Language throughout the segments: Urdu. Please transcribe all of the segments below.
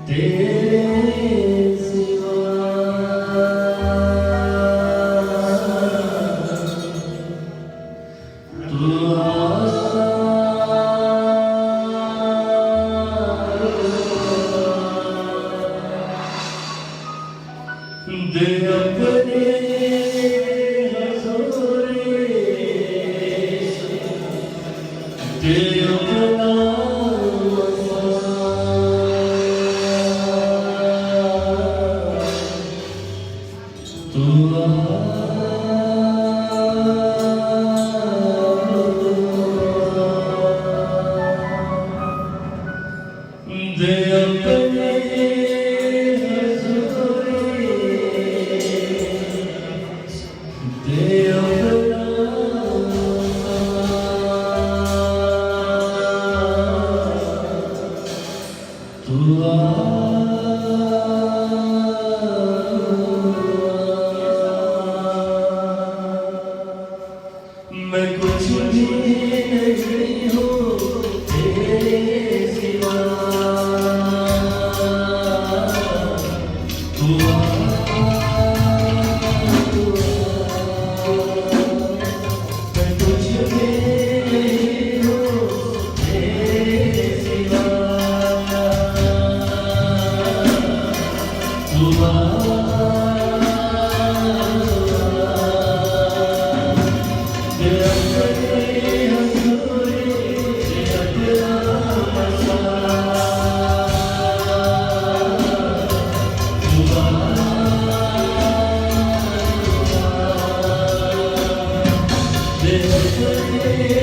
تیرے سوا تو دے اپنے دے اپنا دے اپنے دے اپنا میں کچھ بھی نہیں ہوں تیرے سوا میں کچھ بھی نہیں ہوں تیرے سوا Yeah.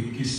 21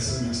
SMS,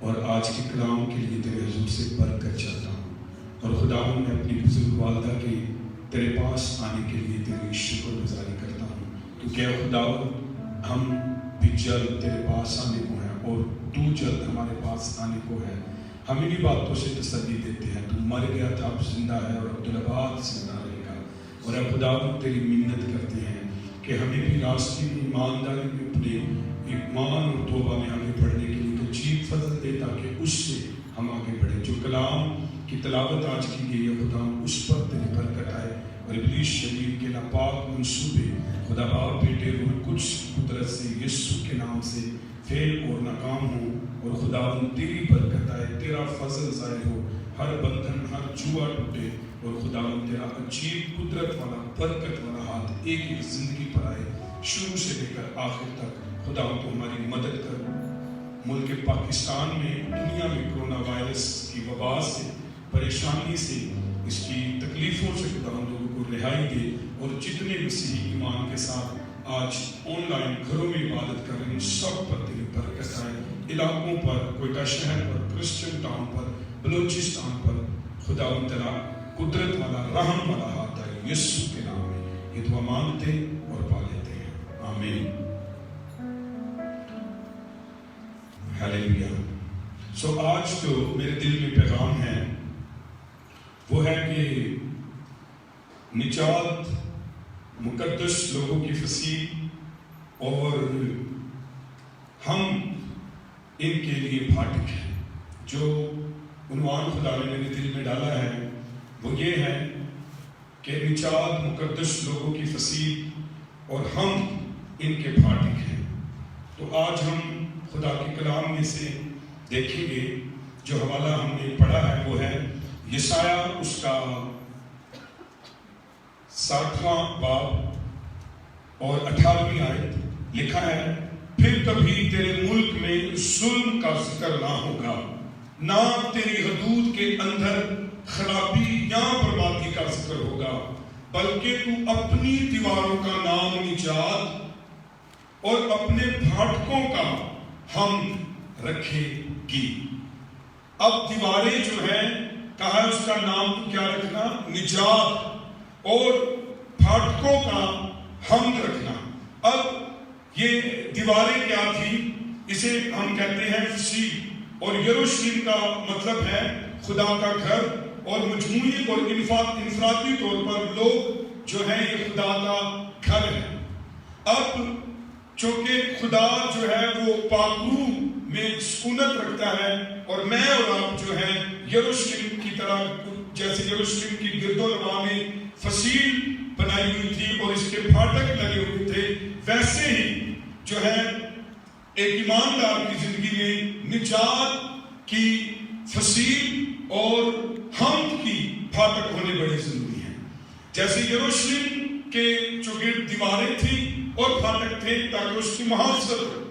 اور آج کے کلام کے لیے تیرے حضور سے برکت چاہتا ہوں، اور خداوند میں اپنی بزرگ والدہ کے تیرے پاس آنے کے لیے تیری شکر گزاری کرتا ہوں، کیونکہ اے خداوند ہم بھی جلد تیرے پاس آنے کو ہیں اور تو جلد ہمارے پاس آنے کو ہے۔ ہم انہی باتوں سے تسلی دیتے ہیں، تو مر گیا تھا اب زندہ ہے اور عبدالآباد زندہ رہے گا، اور اے خداوند تیری منت کرتے ہیں کہ ہمیں بھی راستے میں ایمانداری میں اپنے ایمان اور توبہ میں آگے بڑھنے کے لیے تجدید فضل دے، تاکہ اس سے ہم آگے بڑھیں۔ جو کلام کی تلاوت آج کی گئی ہے خدا اس پر تیری برکت آئے، اور ابلیس شریر کے ناپاک منصوبے خدا باپ بیٹے روح القدس قدرت سے یسوع کے نام سے فیل اور ناکام ہو، اور خداوند تیری برکت آئے، تیرا فضل ظاہر ہو، ہر بندھن ہر جوا ٹوٹے، اور خداوند تیرا عجیب قدرت والا برکت والا ہاتھ ایک ایک زندگی پر آئے، شروع سے لے کر آخر تک۔ خداوند تو ہماری مدد کر، ملک پاکستان میں دنیا میں کرونا وائرس کی وبا سے، پریشانی سے، اس کی تکلیفوں سے خداوند لوگوں کو رہائی دے، اور جتنے مسیحی ایمان کے ساتھ آج آن لائن گھروں میں عبادت کر رہے ہیں سب پر تیری برکت آئے، علاقوں پر، کوئٹہ شہر پر، کرسچن ٹاؤن پر، بلوچستان پر، خداوند تیرا قدرت والا رحم والا ہاتھ آئے، یسوع کے نام میں یہ دعا مانگتے اور پا لیتے ہیں، آمین۔ ہیلیلویا۔ سو آج جو میرے دل میں پیغام ہے وہ ہے کہ نجات مقدس لوگوں کی فصیح، اور ہم ان کے لیے پھاٹک ہیں۔ جو عنوان خدا نے میرے دل میں ڈالا ہے وہ یہ ہے کہ نجات مقدس لوگوں کی فصیح اور ہم ان کے پھاٹک ہیں۔ تو آج ہم خدا کے کلام میں سے دیکھیں گے، جو حوالہ ہم نے پڑھا ہے وہ ہے یسایہ اس کا 60واں باب اور 18ویں آیت۔ لکھا ہے، پھر کبھی تیرے ملک میں ظلم کا ذکر نہ ہوگا، نہ تیری حدود کے اندر خرابی یا بربادی کا ذکر ہوگا، بلکہ تو اپنی دیواروں کا نام نجات اور اپنے پھاٹکوں کا ہم رکھے گی۔ اب دیواریں جو ہیں کہا اس کا نام تو کیا رکھنا؟ نجات، اور پھاٹکوں کا حمد رکھنا۔ اب یہ دیواریں کیا تھی؟ اسے ہم کہتے ہیں فصیح، اور یروشلم کا مطلب ہے خدا کا گھر، اور مجموعی اور انفرادی طور پر لوگ جو ہیں یہ خدا کا گھر ہے۔ اب چونکہ خدا جو ہے وہ پاک روح میں سکونت رکھتا ہے، اور میں اور آپ جو ہیں یروشلم کی طرح، جیسے یروشلم کی گرد و نواح میں فصیل بنائی ہوئی تھی اور اس کے پھاٹک لگے ہوئے تھے، ویسے ہی جو ہے ایک ایماندار کی زندگی میں نجات کی فصیل اور حمد کی پھاٹک ہونے بڑی ضروری ہے۔ جیسے یروشلم کے جو گرد دیواریں تھیں اور پھاٹک تھے تاکہ اس کی محافظت ہو،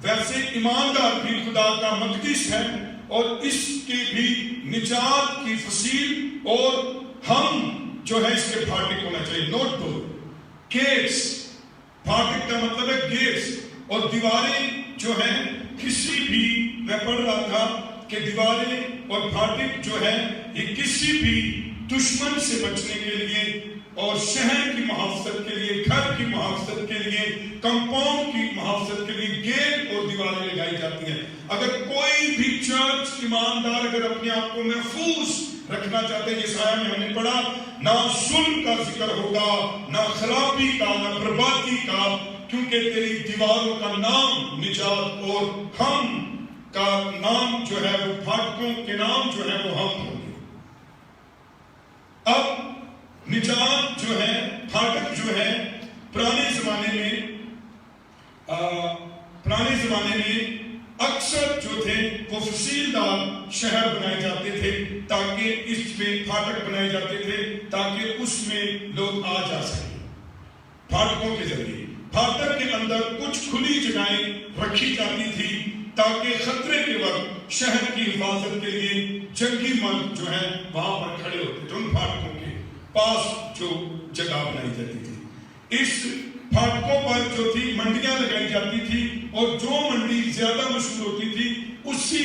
ویسے ایماندار بھی خدا کا مقدس ہے، اور اس کی بھی نجات کی فصیل اور ہم جو ہے اس کے پھاٹک ہونا چاہیے۔ نوٹ دو، گیٹس، پھاٹک کا مطلب ہے گیٹس، اور دیواریں جو ہیں کسی بھی، میں پڑھ رہا تھا کہ دیواریں اور پھاٹک جو ہے یہ کسی بھی دشمن سے بچنے کے لیے اور شہر کی محافظت کے لیے، گھر کی محافظت کے لیے، کمپاؤنڈ کی محافظت کے لیے گیٹ اور دیواریں لگائی جاتی ہیں۔ اگر کوئی بھی چرچ ایماندار اگر اپنے آپ کو محفوظ رکھنا چاہتے ہیں، یسایہ میں ہم نے پڑھا، نہ ظلم کا ذکر ہوگا، نہ خرابی کا، نہ بربادی کا، کیونکہ تیری دیواروں کا نام نجات اور ہم کا نام جو ہے وہ پھاٹکوں کے نام جو ہے وہ ہم ہوں گے۔ اب نجات جو ہے، پھاٹک جو ہے، پرانے زمانے میں اکثر جو تھے وہ فصیل دار شہر بنائے جاتے تھے، تاکہ اس میں پھاٹک بنائے جاتے تھے تاکہ اس میں لوگ آ جا سکیں پھاٹکوں کے ذریعے۔ پھاٹک کے اندر کچھ کھلی جگہیں رکھی جاتی تھی تاکہ خطرے کے وقت شہر کی حفاظت کے لیے جنگی مرد جو ہیں وہاں پر کھڑے ہوتے تھے، ان پھاٹکوں کے پاس جو جگہ بنائی جاتی تھی۔ اس پھاٹکوں پر جو تھی منڈیاں لگائی جاتی تھی، اور جو منڈی زیادہ مشہور ہوتی تھی اسی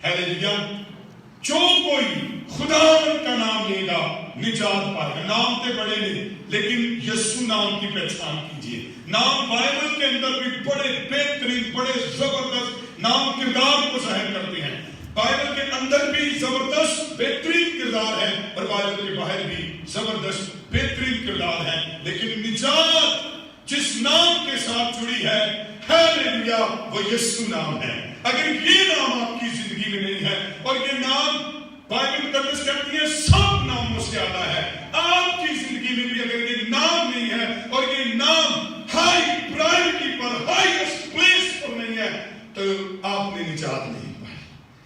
ہیلیلویا. جو کوئی خدا کا نام لے گا نجات پائے گا. نام تے بڑے نہیں لیکن یسوع نام کی پہچان کیجئے. نام بائبل کے اندر بھی بڑے بہترین بڑے زبردست نام کردار کو ظاہر کرتے ہیں. بائبل کے اندر بھی زبردست بہترین کردار ہے اور بائبل کے باہر بھی زبردست بہترین کردار ہے. لیکن نجات جس نام کے ساتھ جڑی ہے ہیلیلویا وہ یسوع نام ہے. اگر یہ نام آپ کی زندگی میں نہیں ہے اور یہ نام بائبل مقدس کہتی ہے سب ناموں سے زیادہ ہے, آپ کی زندگی میں بھی اگر یہ نام نہیں ہے اور یہ نام ہائی پرائرٹی پر ہائیسٹ پلیس پر نہیں ہے تو آپ نے نجات نہیں پائی.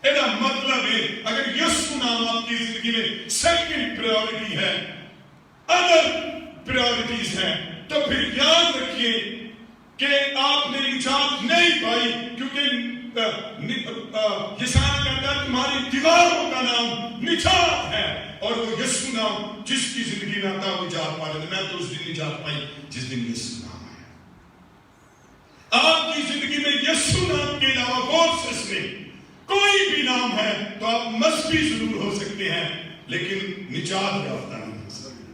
ایسا مطلب ہے اگر یسوع نام آپ کی زندگی میں سیکنڈ پرائرٹی ہے, ادر پرائرٹیز ہیں, تو پھر یاد رکھیے کہ آپ نے نجات نہیں پائی. کیونکہ یسایا کہتا ہے تمہاری دیواروں کا نام نجات ہے اور وہ یسوع نام جس کی زندگی میں آتا ہے وہ نجات پا لیتا. میں تو اس دن نجات پائی جس دن یسوع نام آیا. آپ کی زندگی میں یسوع نام کے علاوہ بہت سے اس میں کوئی بھی نام ہے تو آپ مذہبی ضرور ہو سکتے ہیں لیکن نجات یافتہ نہیں ہو سکتے.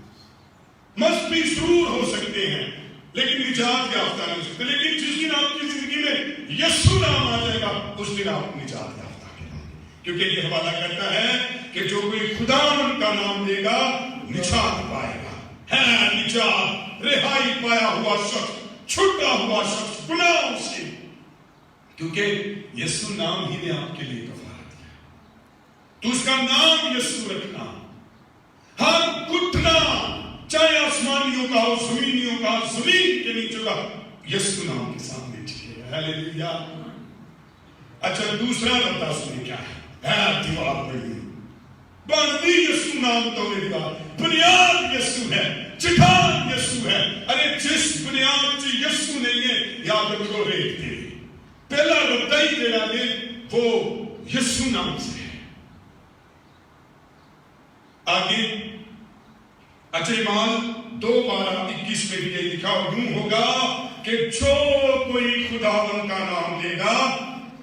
مذہبی ضرور ہو سکتے ہیں لیکن نجات یافتہ نہیں ہو سکتے. لیکن جس دن آپ کی زندگی میں یسوع نام آ جائے گا اس دن آپ نجات یافتہ کہلائیں گے. کیونکہ یہ حوالہ کرتا ہے کہ جو کوئی خدا کا نام لے گا نجات پائے گا. ہے نجات, رہائی پایا ہوا شخص, چھٹا ہوا شخص گناہوں سے. کیونکہ یسوع نام ہی نے آپ کے لیے کفارہ دیا. تو اس کا نام یسوع رکھنا, ہر گھٹنا چاہے آسمانیوں کا ہو زمینیوں کا زمین کے نیچے کا یسوع نام کے سامنے جھکے گا. ہیلیلویا. اچھا دوسرا ربطہ اس میں کیا ہے؟ دیوار بڑی باندھی یسوع نام تو دیوار, بنیاد یسوع ہے, چٹان یسوع ہے. ارے جس بنیاد سے یسوع نہیں ہے یاد رکھو ریت دے. پہلا ربطہ ہی تیرا نے وہ یسوع نام سے ہے. آگے اچھا ایمان 2:21 میں بھی یہ لکھا یوں ہوگا کہ جو کوئی خداوند کا نام لے گا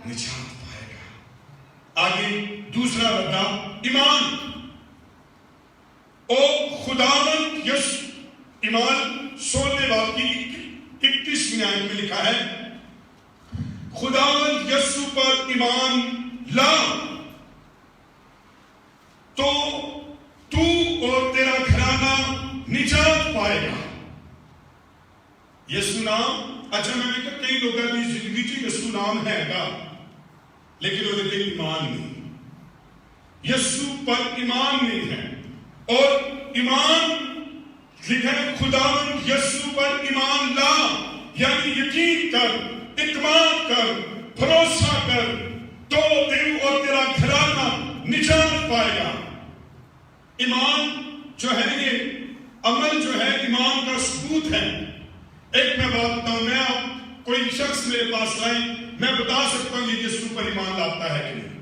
نجات پائے گا. آگے دوسرا ربطہ ایمان او خداوند یسوع. ایمان 16 باب کی 31 آیت میں لکھا ہے خداوند یسوع پر ایمان لا تو تو اور تیرا گھرانہ نجات پائے گا. یسوع نام اچھا میں نے کہا کئی لوگوں کی زندگی چ یسوع نام ہے گا لیکن وہ دل ایمان نہیں, یسوع پر ایمان نہیں ہے. اور ایمان لکھا ہے خداوند یسوع پر ایمان لا یعنی یقین کر, اعتماد کر, بھروسہ کر تو تو اور تیرا گھرانہ نجات پائے گا. ایمان جو ہے یہ عمل جو ہے ایمان کا ثبوت ہے. ایک میں بات بتاؤں, میں آپ کوئی شخص میرے پاس آئی, میں بتا سکتا ہوں یہ یسوع پر ایمان لاتا ہے کہ نہیں.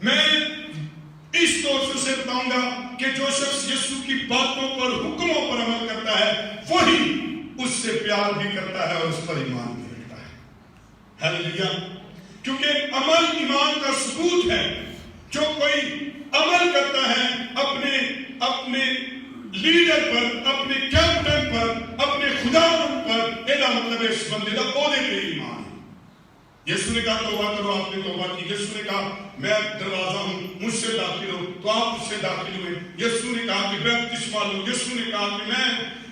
میں اس طور سے اسے بتاؤں گا کہ جو شخص یسوع کی باتوں پر حکموں پر عمل کرتا ہے وہی اس سے پیار بھی کرتا ہے اور اس پر ایمان بھی رکھتا ہے. ہیلیلویا. کیونکہ عمل ایمان کا ثبوت ہے. جو کوئی عمل کرتا ہے اپنے لیڈر پر, اپنے کیپٹن پر, اپنے خداوند پر, ایسا مطلب ہے اس بندے کا عہدے پہ ایمان ہے. یسوع نے کہا توبہ کرو, آپ نے توبہ کی. یسوع نے کہا میں دروازہ ہوں, مجھ سے داخل ہو, تو آپ مجھ سے داخل ہوئے. یسوع نے کہا کہ بپتسمہ لو. یسوع نے کہا کہ میں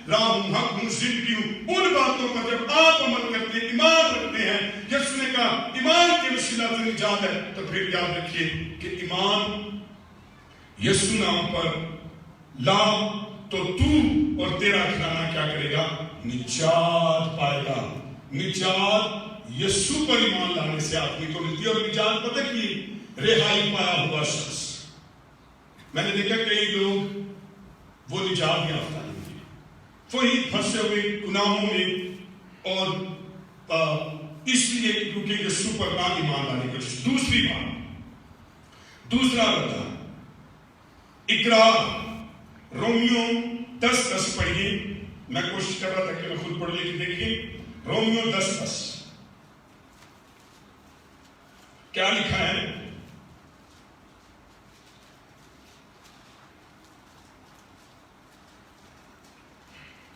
راہ ہوں, حق ہوں, زندگی ہوں. ان باتوں پر جب آپ عمل کرتے ہیں, ایمان رکھتے ہیں, یسوع نے کہا ایمان کے وسیلہ سے نجات ہے, تو پھر یاد رکھیے کہ ایمان یسوع نام پر لا تو تو اور تیرا گھرانہ کیا کرے گا؟ نجات پائے گا. نجات یسوع پر ایمان لانے سے آدمی کو ملتی ہے. اور نجات پتہ کی رہائی پایا ہوا شخص. میں نے دیکھا کئی لوگ وہ نجات یافتہ نہیں تھے, وہی پھنسے ہوئے گناہوں میں, اور اس لیے کیونکہ یسوع پر نہ ایمان لانے کی. دوسری بات, دوسرا ربطہ اقرار. رومیو 10:10 پڑھیے. میں کوشش کر رہا تھا کہ میں خود پڑھ لے. دیکھیے رومیو 10:10 کیا لکھا ہے.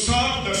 7:10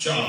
4।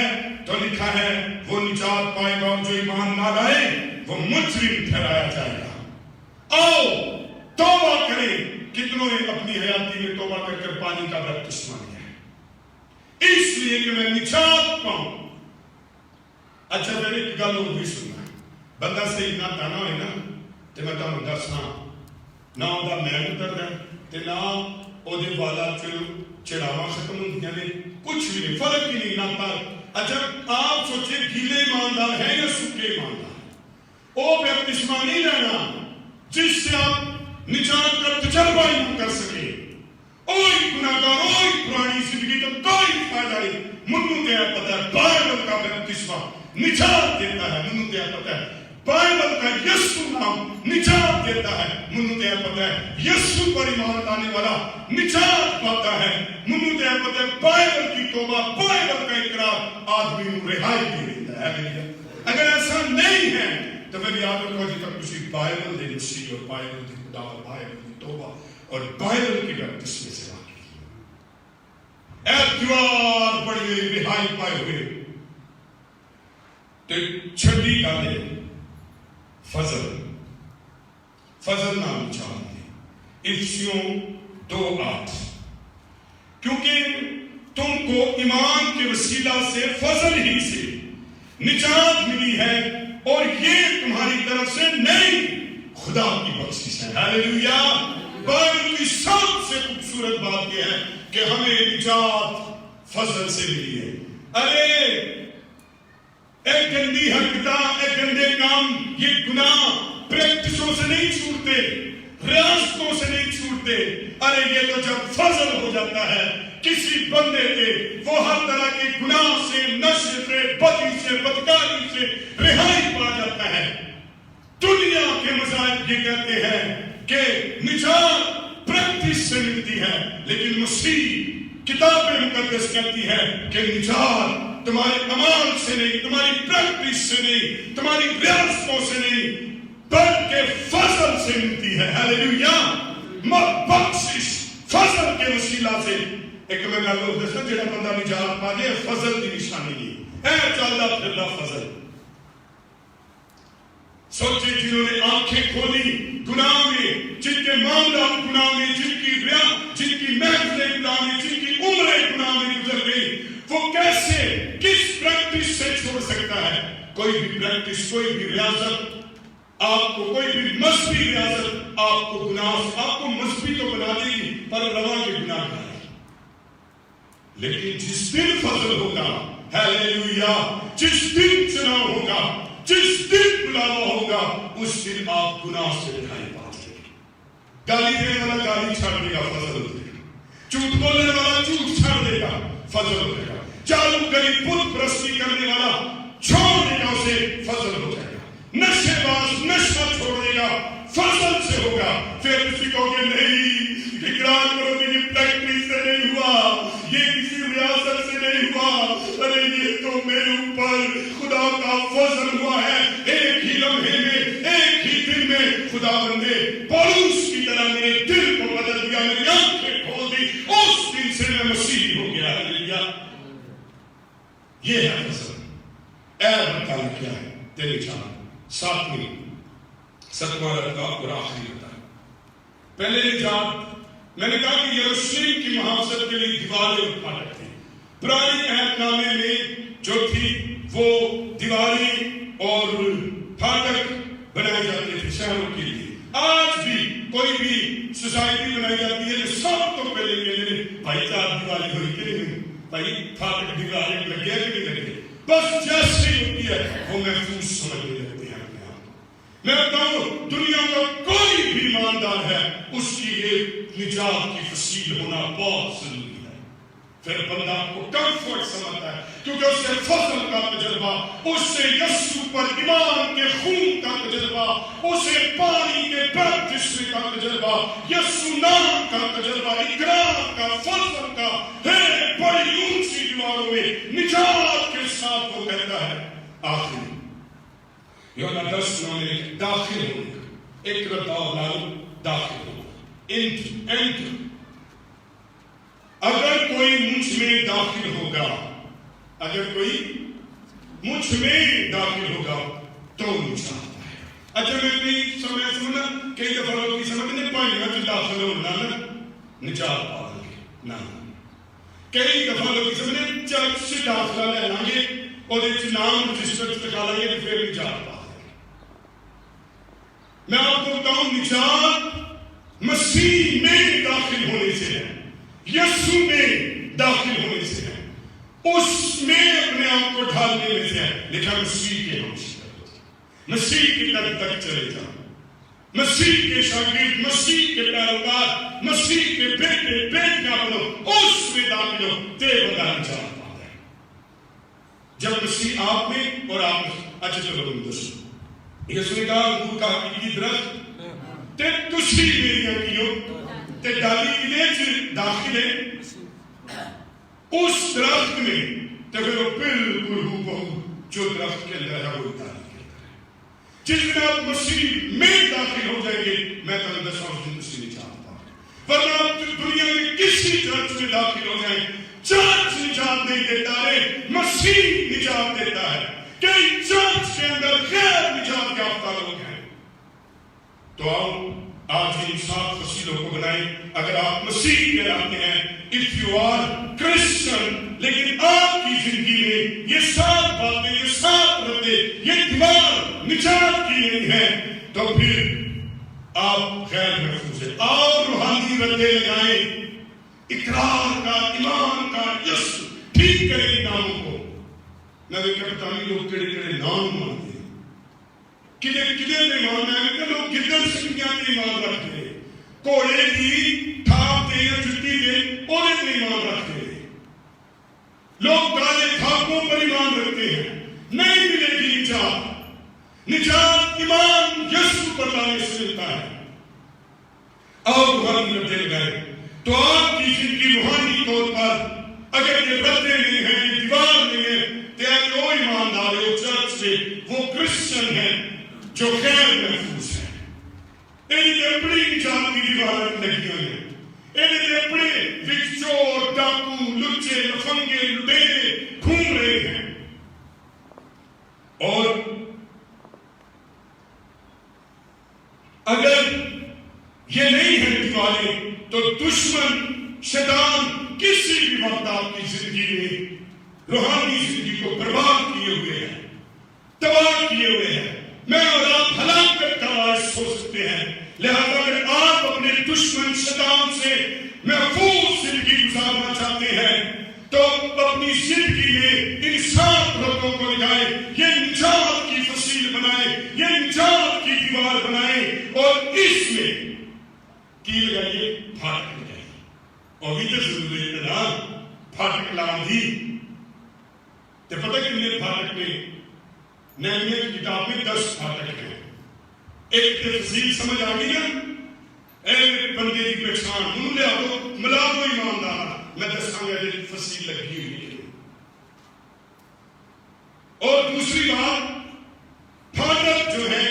ہے تو لکھا ہے وہ نجات پائے گا، اور جو ایمان نہ لائے وہ مجرم ٹھہرایا جائے گا۔ آؤ توبہ کریں۔ کتنوں نے اپنی حیاتی میں توبہ کر کر پانی کا بپتسمہ لیا ہے، اس لیے کہ میں نجات پاؤں۔ اچھا میں نے ایک گل اور بھی سننا ہے، بندہ صحیح نہ دانا ہوئے نا تو میں تمہیں دسنا نہ وہ میل اترتا ہے نہ وہ والا چڑھاوا ختم ہوندیاں نے، کچھ بھی نہیں، فرق ہی نہیں نہ پر۔ اچھا آپ سوچے گیلے ایماندار ہیں یا سکے ایماندار؟ وہ بپتسمہ نہیں لینا جس سے آپ نجات کا تجربہ ہی نہ کر سکے۔ اوہی گناہگار، اوہی پرانی زندگی تو کوئی فائدہ نہیں۔ منو تے پتہ ہے بائبل کا بپتسمہ نجات دیتا ہے، منو تے پتہ ہے بائبل کا یسوع نام نجات دیتا ہے، منو تے پتہ ہے یسوع پر ایمان لانے والا نجات پاتا ہے، منو تے پتہ ہے بائبل کی توبہ، بائبل کا اقرار آدمی کو رہائی دے دیتا ہے۔ اگر ایسا نہیں ہے تو میری یاد رکھو جی تک کسی بائبل دے مسیح اور بائبل کی خدا اور بائبل کی توبہ اور بائبل کی بپتسمے سے اعتبار بڑی رہائی پائے ہوئے تو چھٹی گالے فضل، فضل نام چاہتے افسیوں 2:8، کیونکہ تم کو ایمان کے وسیلہ سے فضل ہی سے نجات ملی ہے، اور یہ تمہاری طرف سے نہیں، خدا کی بخشش ہے۔ ہاللیلویا۔ بائبل کی سب سے خوبصورت بات یہ ہے کہ ہمیں نجات فضل سے ملی ہے۔ ارے ایک گندی حرکتیں، ایک گندے کام، یہ گناہ پریکٹسوں سے نہیں چھوٹتے، ریاستوں سے نہیں چھوٹتے۔ ارے یہ تو جب فضل ہو جاتا ہے کسی بندے کے، وہ ہر طرح کے گناہ سے، نشے سے، بدی سے، بدکاری سے رہائی پا جاتا ہے۔ دنیا کے مذاہب یہ کہتے ہیں کہ نجات پریکٹس سے ملتی ہے، لیکن مسیح کتاب مقدس کہتی ہے کہ نجات تمہارے عمال سے نہیں، تمہاری پریکٹس سے نہیں، تمہاری ریاستوں سے نہیں، بلکہ فضل سے ملتی ہے۔ ہاللیلویا۔ بخشش فضل کے وسیلہ سے۔ ایک میں گل اور دسنا، جڑا بندہ نجات پا جائے فضل کی نشانی نہیں، اے چلدا پھردا فضل۔ سوچے جنہوں نے آنکھیں کھولی گناہ میں، جن کے معاملات گناہ میں، جن کی محفلیں گناہ میں، جن کی عمریں گناہ میں گزر گئی، وہ کیسے کس پریکٹس سے چھوڑ سکتا ہے؟ کوئی بھی پریکٹس، کوئی بھی ریاضت آپ کو، کوئی بھی مذہبی ریاضت آپ کو گناہ، آپ کو مذہبی تو بنا دے گی پر روا کے گناہ کرے گی۔ لیکن جس دن فضل ہوگا، ہاللیلویا، جس دن چناؤ ہوگا، جس دن بلاوا ہوگا، اس دن آپ گناہ سے رہائی پا لیں گے۔ گالی دینے والا گالی چھاڑ دے گا، فضل ہو جائے گا۔ جھوٹ بولنے والا جھوٹ چھاڑ دے گا، فضل ہو جائے گا۔ جادو گری بت پرستی کرنے والا چھوڑ دے گا، اسے فضل ہو جائے گا۔ نشے باز نشہ چھوڑ دے گا، فضل سے ہوگا۔ پھر کسی کو کہ نہیں، اقرار کرو کہ یہ پریکٹس سے نہیں ہوا، یہ کسی ریاست سے نہیں ہوا، ارے یہ تو میرے اوپر خدا کا فضل ہوا ہے۔ ایک ہی لمحے میں، ایک ہی دن میں خدا بندے پولس کی طرح میرے دل کو بدل دیا، میری آنکھیں کھول دی، اس دن سے میں مسیحی ہو گیا۔ ہاللیلویا۔ یہ ہے فضل۔ اے بتانا کیا ہے تیری جان؟ ستواں رکعہ اور آخری رکعہ۔ پہلے نجات، میں نے کہا کہ یروشلم کی محافظت کے لیے دیواریں اور پھاٹک تھے۔ پرانے عہد نامے میں جو تھی وہ دیواریں اور پھاٹک بنائے جاتے تھے شہروں کے لیے۔ آج بھی کوئی بھی سوسائٹی بنائی جاتی ہے جو سب تو پہلے کہتے ہیں بھائی چار دیواری ہوئی کہ نہیں، بھائی پھاٹک دیواریں لگے کہ نہیں لگے، بس جیسے ہی ہوتی ہے وہ محفوظ سمجھنے لگتے ہیں اپنے آپ کو۔ میں بتاؤں دنیا کا کوئی بھی ایماندار ہے، اس کی یہ نجات کی فصیل ہونا بہت ضروری ہے۔ پھر بندہ کو کمفرٹ سمجھتا ہے کیونکہ اس سے فضل کا تجربہ، اس سے یسوع پر ایمان کے خون کا تجربہ، اسے پانی کے بپتسمے کا تجربہ، یسوع نام کا تجربہ، اقرار کا، فضل کا ہے بڑی اونچی دیواروں میں نجات کے ساتھ وہ کہتا ہے آخری یوحنا 10 میں داخل ہوگا، ایک رتاؤ لالو داخل ہوگا، انٹر۔ اگر کوئی مجھ میں داخل ہوگا اگر کوئی مجھ میں داخل ہوگا تو نجات پائے گا. اچھا میں نہیں سمجھنا کئی دفعہ لوگ یہ سمجھتے ہیں پائیں گا داخل ہونا نجات پائیں گے. نہ کئی دفعہ لوگ یہ سمجھتے ہیں چرچ سے داخلہ لے لیں گے اور نام رجسٹر لگا لیں گے تو پھر نجات پائیں گے. میں آپ کو بتاؤں نجات مسیح میں داخل ہونے سے ہے, یسوع میں داخل ہونے سے ہے, اس میں اپنے آپ کو ڈھالنے میں سے ہے. لیکن مسیح کے ہم مسیح کی طرف تک چلے جاؤ, مسیح کے شاگرد, مسیح کے پیروکار, مسیح کے بیٹے بیٹیاں بنو, اس میں داخل ہو تے بتا نجات پاتا ہے. جب مسیح آپ میں اور آپ میں. اچھا چلو تم دوستو یسوع نے کہا انگور کا حقیقی درخت تے تسی میریاں کیو تے ڈالی کنے داخل ہے اس درخت میں تے پھر وہ بالکل ہو بہو جو درخت کے اندر ہے وہ ڈالی کے اندر ہے. جس دن آپ مسیح میں داخل ہو جائیں گے میں تو اندر سمجھ دن مسیح نجات پاؤں. ورنہ آپ دنیا میں کسی چرچ میں داخل ہو جائیں چرچ نجات نہیں دیتا ہے, مسیح نجات دیتا ہے. کئی چرچ کے اندر غیر نجات یافتہ لوگ ہیں. تو آؤ آج ان 7 فصیلوں کو بنائیں. اگر آپ مسیح کے رہتے ہیں, if you are Christian, لیکن آپ کی زندگی میں یہ 7 باتیں, یہ 7 رتیں, یہ دیوار نجات کی نہیں ہے, تو پھر آپ غیر محفوظ ہیں. اور روحانی رتیں لگائیں, اقرار کا, ایمان کا, یسوع ٹھیک کریں ناموں کو. میں نے کہا پتہ نہیں لوگ کڑے کڑے نام مانتے ہیں, کدے کدے نے ماننا ہے کہ لوگ گدڑ سنگیاں کے ایمان رکھتے ہیں, کوڑے کی تھاپ دے یا جٹی دے اونے پر ایمان رکھتے ہیں, لوگ کالے تھاپوں پر ایمان رکھتے ہیں. نہیں ملے گی نجات. نجات ایمان یسوع پر لانے سے ملتا ہے. اور روحانی رتیں لگائے تو آپ کی زندگی روحانی طور پر اگر یہ رتیں نہیں ہیں, یہ دیوار نہیں ہے, تو وہ ایماندار ہے, وہ چرچ سے, وہ کرسچن ہے جو غیر محفوظ ہے. انہیں اپنی نجات کی دیواریں لگی ہوئی ہیں, انہیں اپنے وچ چور, ڈاکو, لچے, لفنگے, لٹیرے گھوم رہے ہیں. اور اگر یہ نہیں ہے دیواریں تو دشمن شیطان کسی بھی وقت آپ کی زندگی میں روحانی زندگی کو برباد کیے ہوئے ہیں, تباہ کیے ہوئے ہیں. میں اور آپ ہلاکت کا باعث ہو سکتے ہیں. لہذا اگر آپ اپنے دشمن شیطان سے محفوظ زندگی گزارنا چاہتے ہیں تو اپنی زندگی میں ان 7 رتوں کو لگائیں, یہ نجات کی فصیل بنائیں, یہ نجات کی دیوار بنائیں, اور اس میں کی لگائیے پھاٹک لگائیے. اور بھی تو ضروری ہے نا پھاٹک لاندھی. تو پتہ کتنے پھاٹک میں نہمیہ کی کتاب میں 10 پھاٹک ہیں. ایک تفصیل سمجھ آ گئی نا, اے بندے کی پہچان منہ لے آؤ ملا دو ایماندار, میں دساں گا یہ فصیل لگی ہوئی ہے. اور دوسری بات پھاٹک جو ہے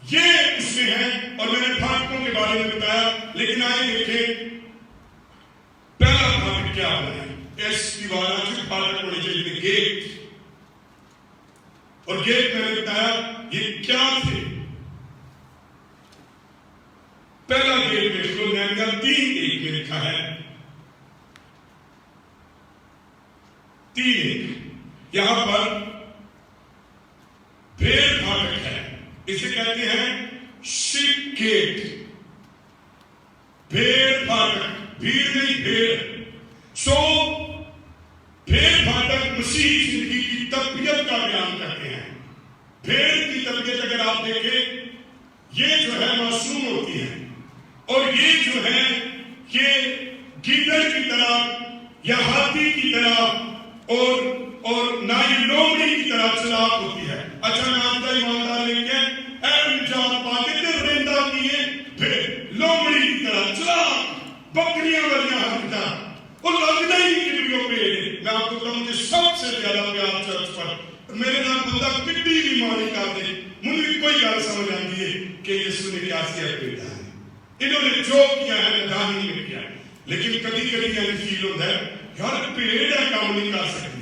یہ اس میں ہے, اور میں نے پھاٹکوں کے بارے میں بتایا. لیکن آئے دیکھیں پہلا پھاٹک کیا ہے. اس دیوارہ سے پھاٹک ہونے چاہیے گیٹ, اور گیٹ میں نے بتایا یہ کیا تھے. پہلا گیٹ میں کو نہمیہ 3:1 میں لکھا ہے, 3:1 یہاں پر بھیڑ پھاٹک ہے, اسے کہتے ہیں شپ گیٹ. بھیڑ پھاٹک, بھیڑ نہیں بھیڑ. سو بھیڑ پھاٹک مسیح زندگی کی تربیت کا بیان کرتے ہیں. بھیڑ کی تربیت اگر آپ دیکھیں یہ جو ہے معصوم ہوتی ہے, اور یہ جو ہے یہ گیدڑ کی طرح یا ہاتھی کی طرح اور نہ ہی لومڑی کی طرح چلاک ہوتی ہے. اچھا میں آپ کا ایماندار لے کے اے نجات پاتے تھے رندہ کیے پھر لومڑی کی طرح چلاک بکریاں والیاں حرکتاں, اور لگتا ہی کڑیوں پہ. میں آپ کو کہوں کہ سب سے زیادہ پیار چرچ پر میرے نام بندہ کٹی بھی مانی کر دے, مجھے کوئی گل سمجھ آتی ہے کہ یسوع نے کیا کیا بیٹا ہے. انہوں نے جو کیا ہے ندانی میں کیا, لیکن کبھی کبھی یعنی فیل ہوتا ہے یار پیڑ ہے کام نہیں کر سکتی.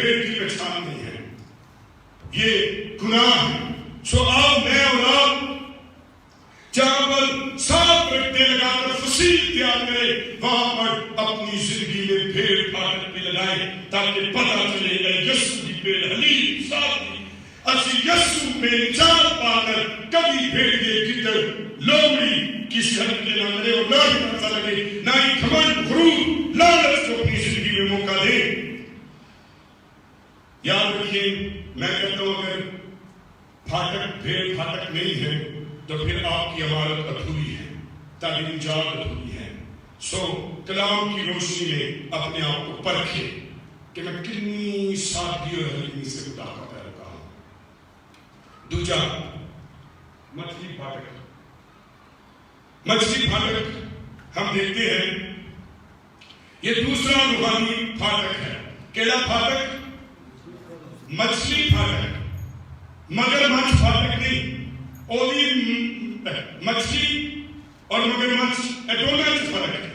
بھیڑ کی پہچان نہیں ہے، یہ گناہ ہے۔ سو آؤ میں اور آپ جہاں پر صاف رکھتے لگا کر فصیل تیار کرے، وہاں پر اپنی زندگی میں بھیڑ پھاٹک بھی لگائے تاکہ پتہ چلے گا یسوع کی بھیڑ حلیم صافی، اسی یسوع میں نجات پا کر کبھی بھیڑ کے گدڑ لومڑی کی شرط کے نہ لڑے اور نہ ہی پتہ لگے، نہ ہی گھمنڈ غرور لالچ کو اپنی زندگی میں موقع دے۔ یاد رکھیے، میں کہتا ہوں اگر پھاٹک بھیڑ پھاٹک نہیں ہے تو پھر آپ کی عبادت ادھوری ہے، تعلیم نجات ادھوری ہے۔ سو کلام کی روشنی میں اپنے آپ کو پرکھے کہ میں کتنی سادگی اور حلیمی سے خدا کا پیروکار ہوں۔ دوجا، مچھلی پھاٹک۔ مچھلی پھاٹک ہم دیکھتے ہیں یہ دوسرا روحانی پھاٹک ہے۔ کیلا پھاٹک؟ مچھلی پھاٹک، مگرمچھ پھاٹک نہیں۔ اولی مچھلی اور مگرمچھ دونوں میں فرق ہے۔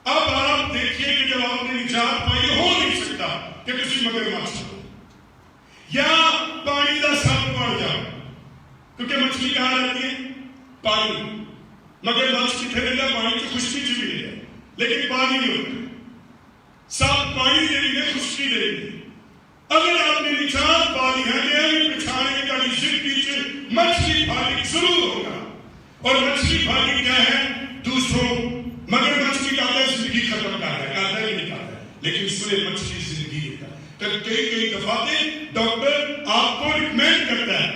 اب آپ دیکھیے کہ جب آپ نے نجات پائی، ہو نہیں سکتا کہ کسی مگرمچھ ہو یا پانی کا سپ بڑھ جاؤ، کیونکہ مچھلی کہاں رہتی ہے؟ پانی۔ مگرمچھ کتنے رہتا ہے؟ پانی کی خشکی چ بھی ہے لیکن پانی نہیں ہوتا۔ سپ پانی دے رہی ہے، خشکی دے رہی ہے۔ اگر آپ نے نجات پا لی ہے تو پچھانے کا زندگی سے مچھلی پھاٹک ضرور ہوگا۔ اور مچھلی پھاٹک کیا ہے؟ دوسروں مگرمچھ کی کہتا ہے زندگی ختم کرتا ہے، کہتا ہے نہیں کہتا ہے، لیکن سورے مچھلی زندگی دیتا ہے۔ تو کئی دفعہ ڈاکٹر آپ کو ریکمینڈ کرتا ہے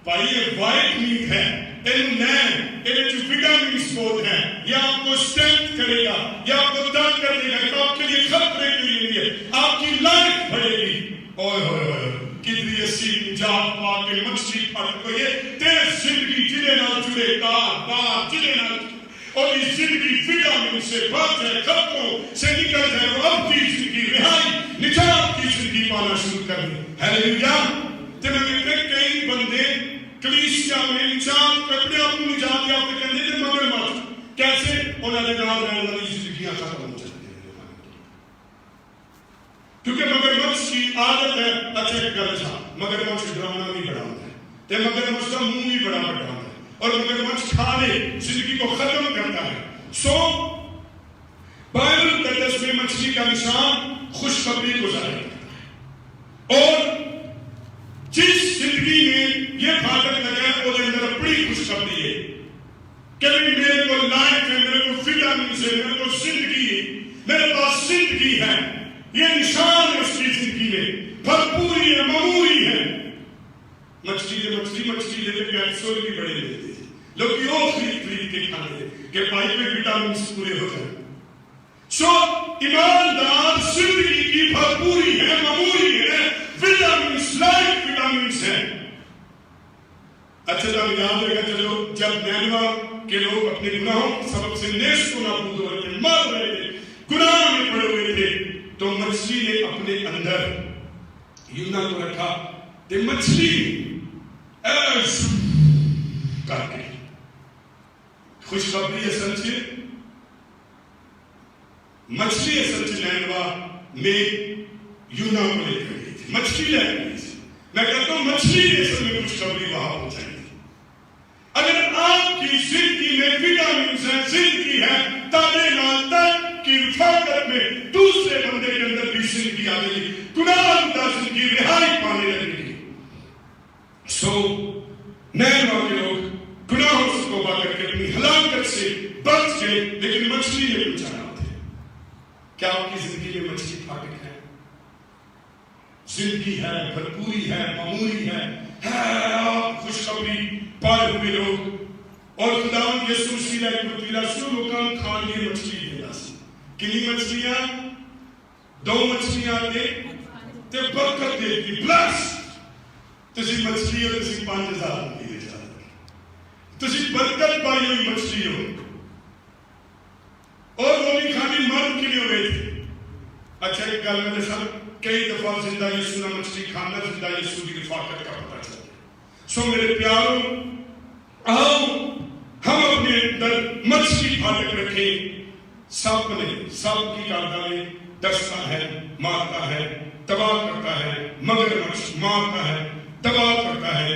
بھائی یہ وائٹ میٹ ہے، وٹامنس بہت ہیں، یہ آپ کو اسٹرینتھ کرے گا، یہ آپ کو طاقت دے گا، یہ آپ کے لیے خطرے کے لیے نہیں ہے، آپ کی لائف بڑھے گی۔ اوئے ہوئے ہوئے کتنی اسی نجات پا کے مچھلی پھاٹک کو یہ تیرے زندگی جلے نہ جڑے کار جلے نہ اور یہ زندگی وٹامن سے بچ جائے، خطروں سے نکل جائے، وہ اب کی زندگی رہائی نجات کی زندگی پانا شروع کر دیں۔ ہیلیلویا۔ کئی بندے کلیسیا میں نجات کپڑے اپنی نجات یافتہ کرنے تھے، مگرمچھ کیسے انہوں نے نام رہنے والی زندگیاں ختم ہو جاتی ہیں، کیونکہ مگرمچھ کی عادت ہے اچھا گرجا، مگرمچھ ڈرانا بھی بڑا ہوتا ہے، تے مگرمچھ کا منہ بھی بڑا بڑا ہوتا ہے، اور مگرمچھ کھانے زندگی کو ختم کرتا ہے۔ سو بائبل مقدس میں مچھلی کا نشان خوشخبری کو ظاہر کرتا ہے، اور جس زندگی میں یہ پھاٹک لگا ہے وہ اندر بڑی خوشخبری ہے کہ میرے کو لائف ہے، میرے کو وٹامنس ہے، میرے کو زندگی ہے، میرے پاس زندگی ہے۔ یہ نشان ہے اس کی زندگی میں، بھرپوری ہے، معموری ہے۔ مچھلی لے کے ایپسول بھی بڑے لیتے ہیں لوگ، یہ خرید کے کھانے تھے کہ پائپ میں وٹامنس پورے ہو جائیں۔ سو ایماندار زندگی کی بھرپوری ہے، معموری ہے، وٹامنس لائف وٹامنس ہے۔ اچھا جب یاد رہے گا، چلو جب نینوا کے لوگ اپنے گناہوں کے سبب سے نیست و نابود ہو رہے تھے، مر رہے تھے، گناہ میں پڑے ہوئے تھے، تو مچھلی نے اپنے اندر یونا کو رکھا، تے مچھلی ایسا کر کے خوشخبری اصل سے مچھلی اصل سے نینوا میں یونا کو لے کر گئی تھی، مچھلی لے کر گئی تھی۔ میں کہتا ہوں مچھلی نے اصل میں خوشخبری وہاں پہنچائی تھی۔ اگر آپ کی زندگی میں وٹامنس ہے، زندگی ہے، تابے نال تک کی رفاقت میں دوسرے بندے کے اندر بھی زندگی آ گئی، گناہ کا زندگی رہائی پانے لگے گی۔ سو نینوا کے لوگ گناہوں سے توبہ کر کے اپنی ہلاکت سے بچ گئے، لیکن مچھلی نے بچانا ہوتا ہے۔ کیا آپ کی زندگی میں مچھلی پھاٹک ہے؟ زندگی ہے، بھرپوری ہے، معمولی ہے، آپ خوشخبری پائے ہوئے لوگ، اور خداوند یسوع مسیح نے بتیلا سو لوکاں کھان دی مچھلی دینا سی۔ کنی مچھلیاں؟ 2 مچھلیاں دے تے برکت دے دی، بلس تسی مچھلی ہو، تسی 5000 دیے جا رہے، تسی برکت پائی ہوئی مچھلی ہو، اور وہ بھی کھانی مرد کے لیے ہوئے تھے۔ اچھا ایک گل میں سب کئی دفعہ زندہ یسوع نے مچھلی کھانا، زندہ یسوع کی رفاقت کا پتہ چلتا ہے۔ سو میرے پیاروں، آؤ ہم اپنے اندر مچھلی پھاٹک رکھیں۔ سب نے، سب کی کارنامے ڈستا ہے، مارتا ہے، تباہ کرتا ہے, مگرمچھ مارتا ہے, تباہ کرتا ہے.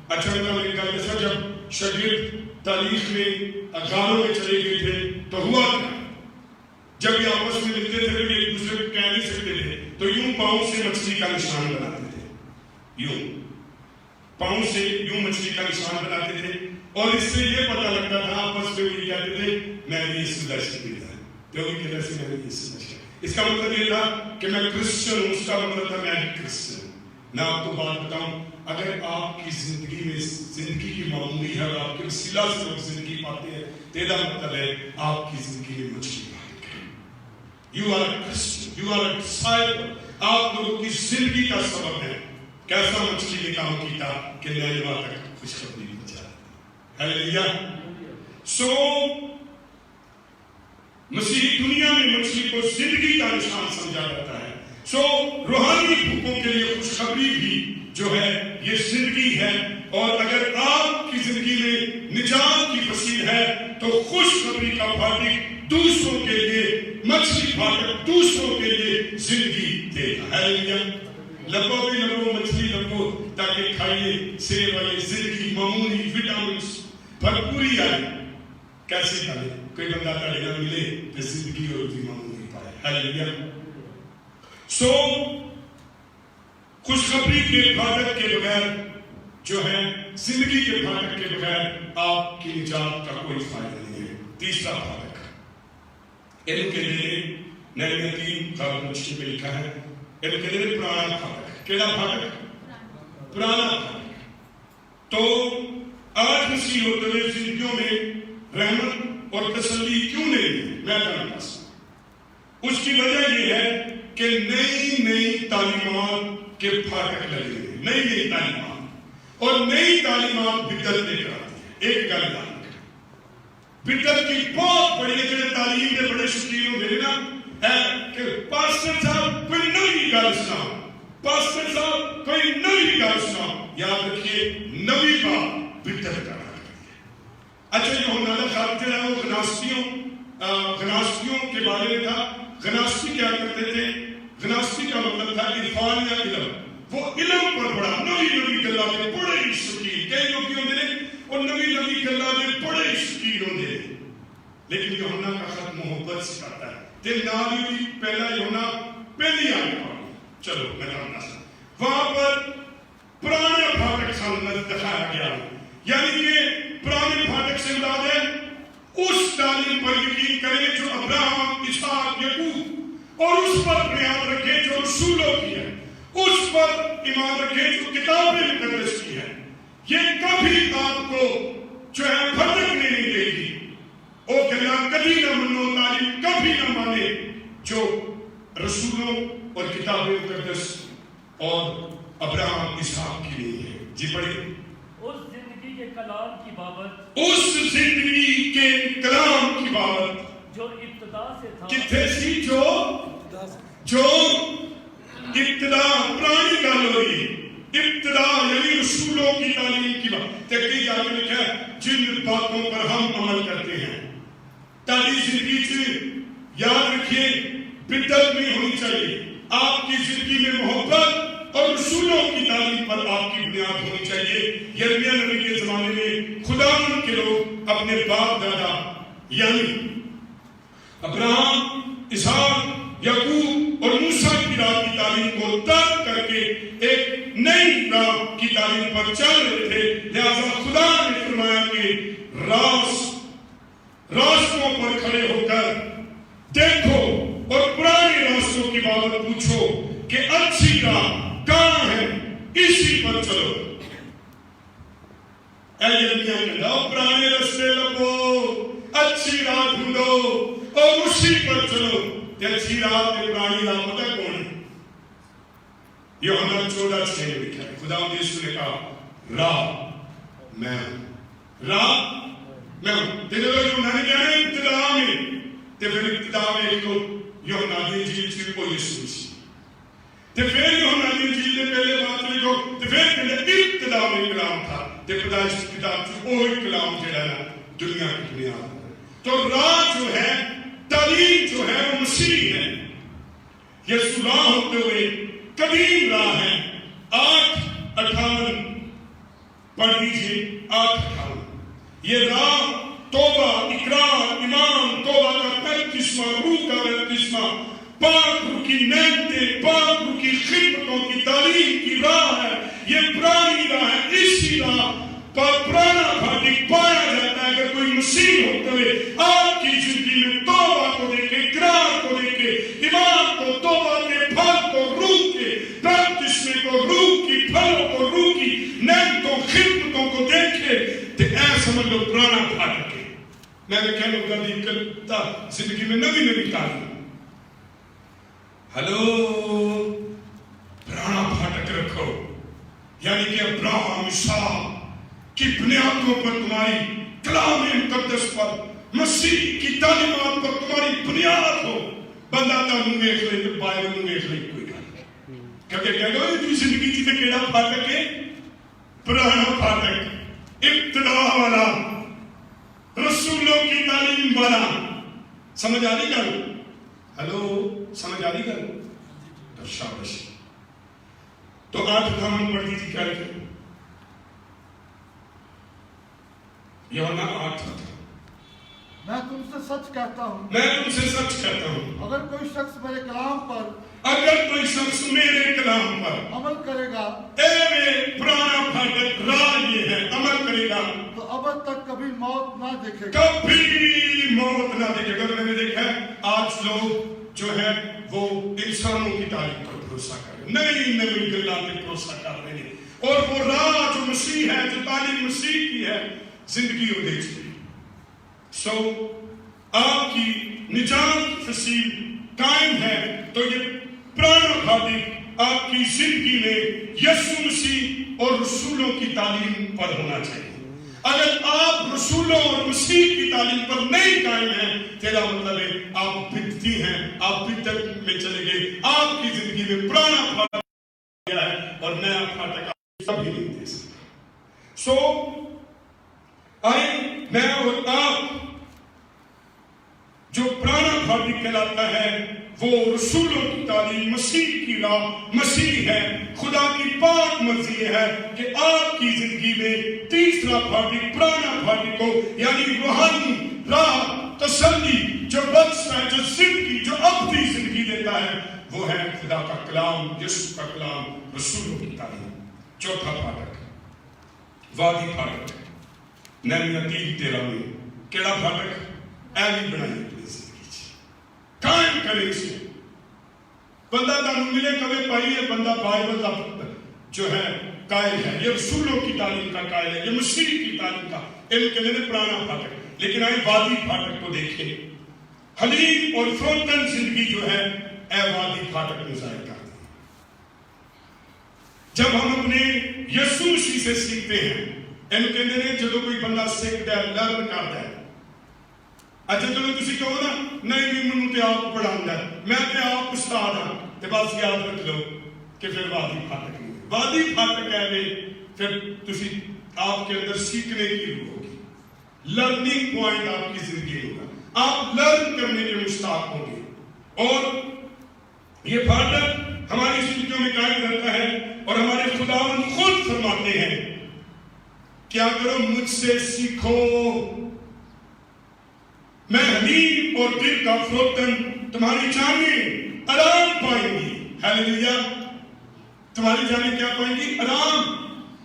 اچھا میری گل ایسا, جب شاگرد تاریخ میں غاروں میں چلے گئے تھے تو ہوا کیا؟ جب یہ آپس میں ملتے تھے کہ ایک دوسرے کو کہہ نہیں سکتے تھے تو یوں پاؤں سے مچھلی کا نشان بناتے تھے, یوں پاؤں سے یوں مچھلی کا نشان بناتے تھے, اور اس سے یہ پتہ لگتا تھا آپس میں وہ یہ کہتے تھے میں نے یسوع درشن دیتا ہے, تو وہ کہتے تھے میں نے یسوع درشن. اس کا مطلب یہ تھا کہ میں کرسچن ہوں, اس کا مطلب تھا میں بھی کرسچن. میں آپ کو بات بتاؤں, اگر آپ کی زندگی میں زندگی کی معمولی ہے اور آپ کے وسیلہ سے لوگ زندگی پاتے ہیں, تیرا مطلب ہے آپ کی زندگی میں مچھلی مالک ہے. You are a Christian, you are a disciple. آپ لوگوں کی زندگی کا سبب ہے. کیسا مچھلی نے کام کیتا کہ نیلوا تک خوشخبری پہنچا. ہلیلویا. سو مسیح دنیا میں مچھلی کو زندگی کا نشان سمجھا جاتا ہے. سو روحانی بھوکوں کے لیے خوشخبری بھی جو ہے یہ زندگی ہے, اور اگر آپ کی زندگی میں نجات کی فصیل ہے تو خوشخبری کا پھاٹک دوسروں کے لیے, مچھلی پھاٹک دوسروں کے لیے زندگی دے گا. ہلیلویا. لبو بھی لبو, مچھلی لبو, تاکہ کھائیے سیر والی زندگی, معمولی وٹامنس بھرپوری آئے. کیسے کھائے؟ کوئی بندہ کھڑے نہ ملے تو زندگی اور بھی معمولی پائے. ہلیلویا. سو خوشخبری کے پھاٹک کے بغیر جو ہے, زندگی کے پھاٹک کے بغیر آپ کی نجات کا کوئی فائدہ نہیں ہے. تیسرا پھاٹک علم کے لیے نرمی 3 قابل میں لکھا ہے, علم کے لیے پرانا پھاٹک. کیڑا پھاٹک؟ پرانا پھاٹک. تو آج مسیح ہوتے ہوئے زندگیوں میں رحمت اور تسلی کیوں نہیں ہے؟ میں جانتا ہوں. اس کی وجہ یہ ہے کہ نئی نئی تعلیمات کے پھاٹک لگے ہیں. نئی نئی تعلیمات, اور نئی تعلیمات بدعت لے کر آتی ہے. ایک گل یاد رکھیں, بدعت کی بہت بڑی ہے. جو تعلیم کے بڑے شوقین ہوتے ہیں نا, کہ پاسٹر صاحب کوئی نئی گل سنا, پاسٹر صاحب کوئی نئی گل سنا. یاد رکھیے نئی بات بدعت کا ہے. اچھا یہ ہونا تھا خاطر جو ہے وہ غناصتیوں کے بارے میں تھا. غناصتی کیا کرتے تھے؟ غناصتی کا مطلب تھا عرفان یا علم. وہ علم پر بڑا نوی نوی گلاں دے بڑے شوقین. کئی لوگ ہوندے نے اور نوی نوی گلاں دے بڑے شوقین ہوندے نے, لیکن یوحنا کا خط محبت سکھاتا ہے. تے نال ہی پہلا یوحنا پہلی آیت پڑھو. چلو میں بتاتا ہوں. وہاں پر پرانے پھاٹک سامنے دکھایا گیا, یعنی کہ پرانے پھاٹک سے مراد ہے اس تعلیم پر یقین کریں جو ابراہم, اسحاق, یعقوب اور اس پر بنیاد رکھیں جو رسولوں کی ہے, اس پر ایمان رکھیں جو کتاب مقدس کی ہے. یہ کبھی آپ کو جو ہے بھٹکنے نہیں دے گی. او گلا کبھی نہ منو, تعلیم کبھی نہ مانے جو رسولوں اور کتاب مقدس اور ابراہم, اسحاق کی نہیں ہے. جی پڑھیے. اس زندگی کے کلام کی بابت, اس زندگی کے کلام کی بابت جو ابتدا سے تھا, کتنے سی جو ابتدا پرانی گل ہو رہی ہے. ابتدا یعنی رسولوں کی تعلیم کی بات. کئی جگہ لکھا ہے جن باتوں پر ہم عمل کرتے ہیں. تعلیم زندگی سے یاد رکھیے بدعت نہیں ہونی چاہیے. آپ کی زندگی میں محبت اور رسولوں کی تعلیم پر آپ کی بنیاد ہونی چاہیے. یرمیا نبی کے زمانے میں خدا کے لوگ اپنے باپ دادا یعنی ابراہم, اسحاق, یعقوب اور موسیٰ کی راہ کی تعلیم کو ترک کر کے ایک نئی راہ کی تعلیم پر چل رہے تھے. لہذا خدا نے فرمایا کہ راستوں پر کھڑے ہو کر دیکھو اور پرانے راستوں کی بابت پوچھو کہ اچھی راہ کہاں ہے, اسی پر چلو. اے یرمیا کہتا پرانے راستے لبو, اچھی راہ ڈھونڈو اور اسی پر چلو. اچھی راہ تے پرانی راہ پتہ کون ہے؟ یوحنا 14:6 میں لکھا ہے. خدا یسوع نے کہا راہ میں ہوں, راہ میں ہوں. تے جو یوحنا نے کہا ابتدا میں, تے پھر ابتدا میں ایک یوحنا دی انجیل سے وہ یسوع مسیح. تے پھر یوحنا دی انجیل نے پہلے بات لکھو, تے پھر ابتدا میں کلام تھا. تے پیدائش کی کتاب سے وہی کلام جڑا ہے دنیا کی بنیاد. تو راہ جو ہے, تعلیم جو ہے وہ مسیح ہے. یسوع راہ ہوتے ہوئے قدیم راہ ہے. 8:58 پڑھ لیجیے. 8:58 یہ راہ توبہ، اقرار، ایمان، توبہ کا 35واں، روح کا 35واں، پاک روح کی نعمتیں، پاک روح کی خدمتوں کی تعلیم کی راہ ہے. یہ پرانی راہ ہے. اسی راہ پر پرانا پھاٹک پایا جاتا ہے. اگر کوئی مسیح ہوتے ہوئے آپ کی زندگی میں توبہ کو دیکھے، اقرار کو دیکھے، ایمان کو، توبہ کے پھل کو، روح کے بپتسمے کو، روح کی پھلوں کو، روح کی نعمتوں، خدمتوں کو دیکھے تو اے سمجھ لو پرانا پھاٹک ہے. میں نے کہہ لوں گا کرتا زندگی میں نوی تعلیم. ہلو، پرانا پھاٹک رکھو. یعنی کہ ابراہیم، اسحاق کی بنیادوں پر، تمہاری کلام مقدس پر، مسیح کی تعلیمات پر تمہاری بنیاد ہو. بندہ تانوں ویکھ لے تے بائبل نوں ویکھ لے کوئی گل نہیں. کیونکہ کہہ دو یہ زندگی چ تے کیڑا پھاٹک ہے؟ پرانا پھاٹک، ابتدا والا، رسولوں کی تعلیم والا. سمجھ آ رہی گل؟ ہلو، سمجھ آ رہی گل؟ شاباش. تو 8:58 پڑھ دیجیے. کیا لکھا؟ یوحنا 8:58 میں تم سے سچ کہتا ہوں، میں تم سے سچ کہتا ہوں، اگر کوئی شخص میرے کلام پر اگر کوئی شخص میرے کلام پر عمل کرے گا، پرانا پھاٹک راہ یہ ہے، عمل کرے گا تو ابد تک کبھی موت نہ دیکھے گا. کبھی موت نہ دیکھے گا. میں نے دیکھا ہے آج لوگ جو ہے وہ انسانوں کی تعلیم پر بھروسہ کر رہے ہیں، نئی گلاں پہ بھروسہ کر رہے ہیں، اور وہ راہ جو مسیح ہے، جو تعلیم مسیح کی ہے، زندگی وہ دیکھتے ہیں. سو آپ کی نجات فصیل قائم ہے تو یہ پرانا پھاٹک آپ کی زندگی میں یسوع مسیح اور رسولوں کی تعلیم پر ہونا چاہیے. اگر آپ رسولوں اور مسیح کی تعلیم پر نہیں قائم ہیں، تیرا مطلب ہے آپ بدعتی ہیں، آپ بدعت میں چلے گئے. آپ کی زندگی میں پرانا پھاٹک گیا ہے اور نیا پھاٹک آپ کبھی نہیں دے سکتا. سو آئے میں اور آپ جو پرانا پھاٹک کہلاتا ہے وہ رسولوں کی تعلیم، مسیح کی راہ، مسیح ہے. خدا کی پاک مرضی ہے کہ آپ کی زندگی میں تیسرا پھاٹک، پرانا پھاٹک ہو، یعنی روحانی راہ، تسلی جو بخشتا ہے، جو زندگی، جو ابدی زندگی دیتا ہے، وہ ہے خدا کا کلام، یسوع کا کلام، رسولوں کی تعلیم. چوتھا پھاٹک، وادی پھاٹک. نحمیا 3:13 میں کیڑا پھاٹک؟ ایوی بنائی اپنی زندگی قائم کرے اسے. بندہ تانوں ملے کبھی پائی ہے، بندہ بائبل کا جو ہے قائل ہے، یہ رسولوں کی تعلیم کا قائل ہے، یہ مسیح کی تعلیم کا. ان کے لیے پرانا پھاٹک. لیکن آئے وادی پھاٹک کو دیکھیں. حلیم اور فروتن زندگی جو ہے اے وادی پھاٹک میں ظاہر کرتے ہیں. جب ہم اپنے یسوع مسیح سے سیکھتے ہیں، اینو کہندے نے جدوں کوئی بندہ سیکھدا ہے، لرن کردا ہے. اچھا چلو تسی کہو نا نہیں بھی منوں تے آپ پڑھاوندا ہے، میں تے آپ استاد ہاں، تے بس یاد رکھ لو کہ پھر وادی پھاٹک نہیں. وادی پھاٹک ہے پھر تسی آپ کے اندر سیکھنے کی روح ہوگی، لرننگ پوائنٹ آپ کی زندگی ہوگا، آپ لرن کرنے کے مشتاق ہوں گے. اور یہ پھاٹک ہماری زندگیوں میں قائم رہتا ہے اور ہمارے خداوند خود فرماتے ہیں کیا کرو مجھ سے سیکھو، میں حلیم اور دل کا فروتن، تمہاری جانیں آرام پائیں گی. ہیلیلویا. تمہاری جانیں کیا پائیں گی؟ آرام.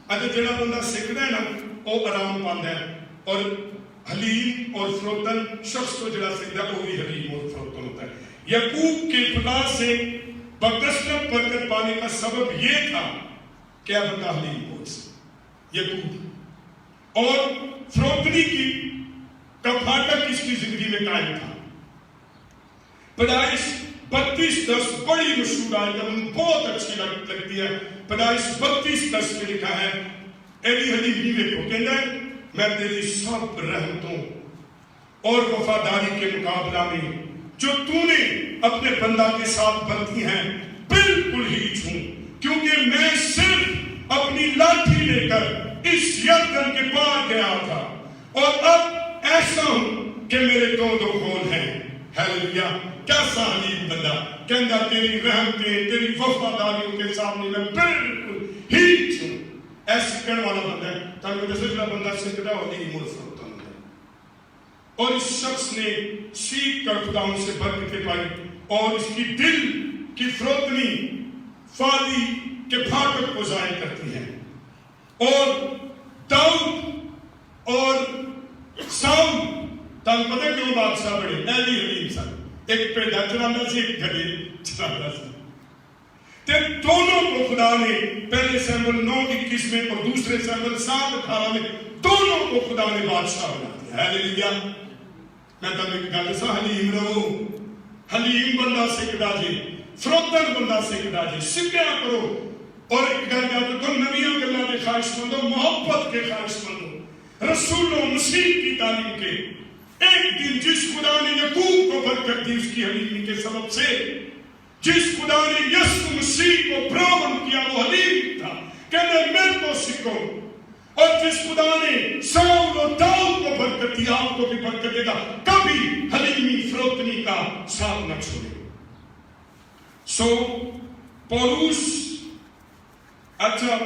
اگر جڑا بندہ سیکھدا ہے نا وہ آرام پاندا ہے. اور حلیم اور فروتن شخص کو جڑا سیکھدا ہے وہ بھی حلیم اور فروتن ہوتا ہے. یعقوب کے خدا سے بکثرت برکت پانے کا سبب یہ تھا کہ بندہ حلیم ہو. یعقوب اور فروتنی کی کا پھاٹک اس کی زندگی میں قائم تھا. پیدائش 32:10 بڑی مشہور آیت ہے، مجھے بہت اچھی لگتی ہے. پیدائش 32:10 میں لکھا ہے ایلی حلیمی کو کہنا ہے میں تیری سب رحمتوں اور وفاداری کے مقابلہ میں جو تو نے اپنے بندہ کے ساتھ برتی ہیں بالکل ہی چھوں، کیونکہ میں صرف اپنی لاٹھی لے کر اس یردن کے پار گیا تھا اور اب ایسا ہوں کہ میرے دو کھول ہیں. ہیلیلویا. کیسا حلیم بندہ، کہندا تیری رحمتیں تیری وفاداریوں کے سامنے میں بالکل ہیچ ہوں. ایسے کہنے والا بندہ ہے تاکہ جیسے جڑا بندہ سکتا ہو نہیں مول فروخت ہوتا ہے. اور اس شخص نے سیکھ کر خداوند سے برکتیں پائی اور اس کی دل کی فروتنی فادی کے پھاٹک کو ظاہر کرتی ہے. اور داؤد اور ساؤل تاکہ پتہ کیوں بادشاہ بڑے ایلی حلیم سن. ایک پیڑا چلانا سی ایک گھڑے چلانا سی. تے دونوں کو خدا نے پہلے سیموئیل 9:21 میں اور دوسرے سیموئیل 7:18 میں دونوں کو خدا نے بادشاہ بنا دیا. ہیلیلویا. میں تمہیں ایک گل دساں حلیم رہو. حلیم بندہ سکھدا جی فروتن بندہ سکھدا جی سکھیا کرو. اور ایک گل یاد رکھو نبیوں گلاں دے خواہش مندو محبت کے خواہش مندو رسولوں مسیح کی تعلیم کے. ایک دن جس خدا نے یعقوب کو برکت دی اس کی حلیمی کے سبب سے جس خدا نے یسوع مسیح کو پروان کیا وہ حلیم تھا کہنے میرے کو سیکھو. اور جس خدا نے ساؤل اور داؤد کو برکت دی آپ کو بھی برکت دے گا. کبھی حلیمی فروتنی کا ساتھ نہ چھوڑے. سو پولوس اچھا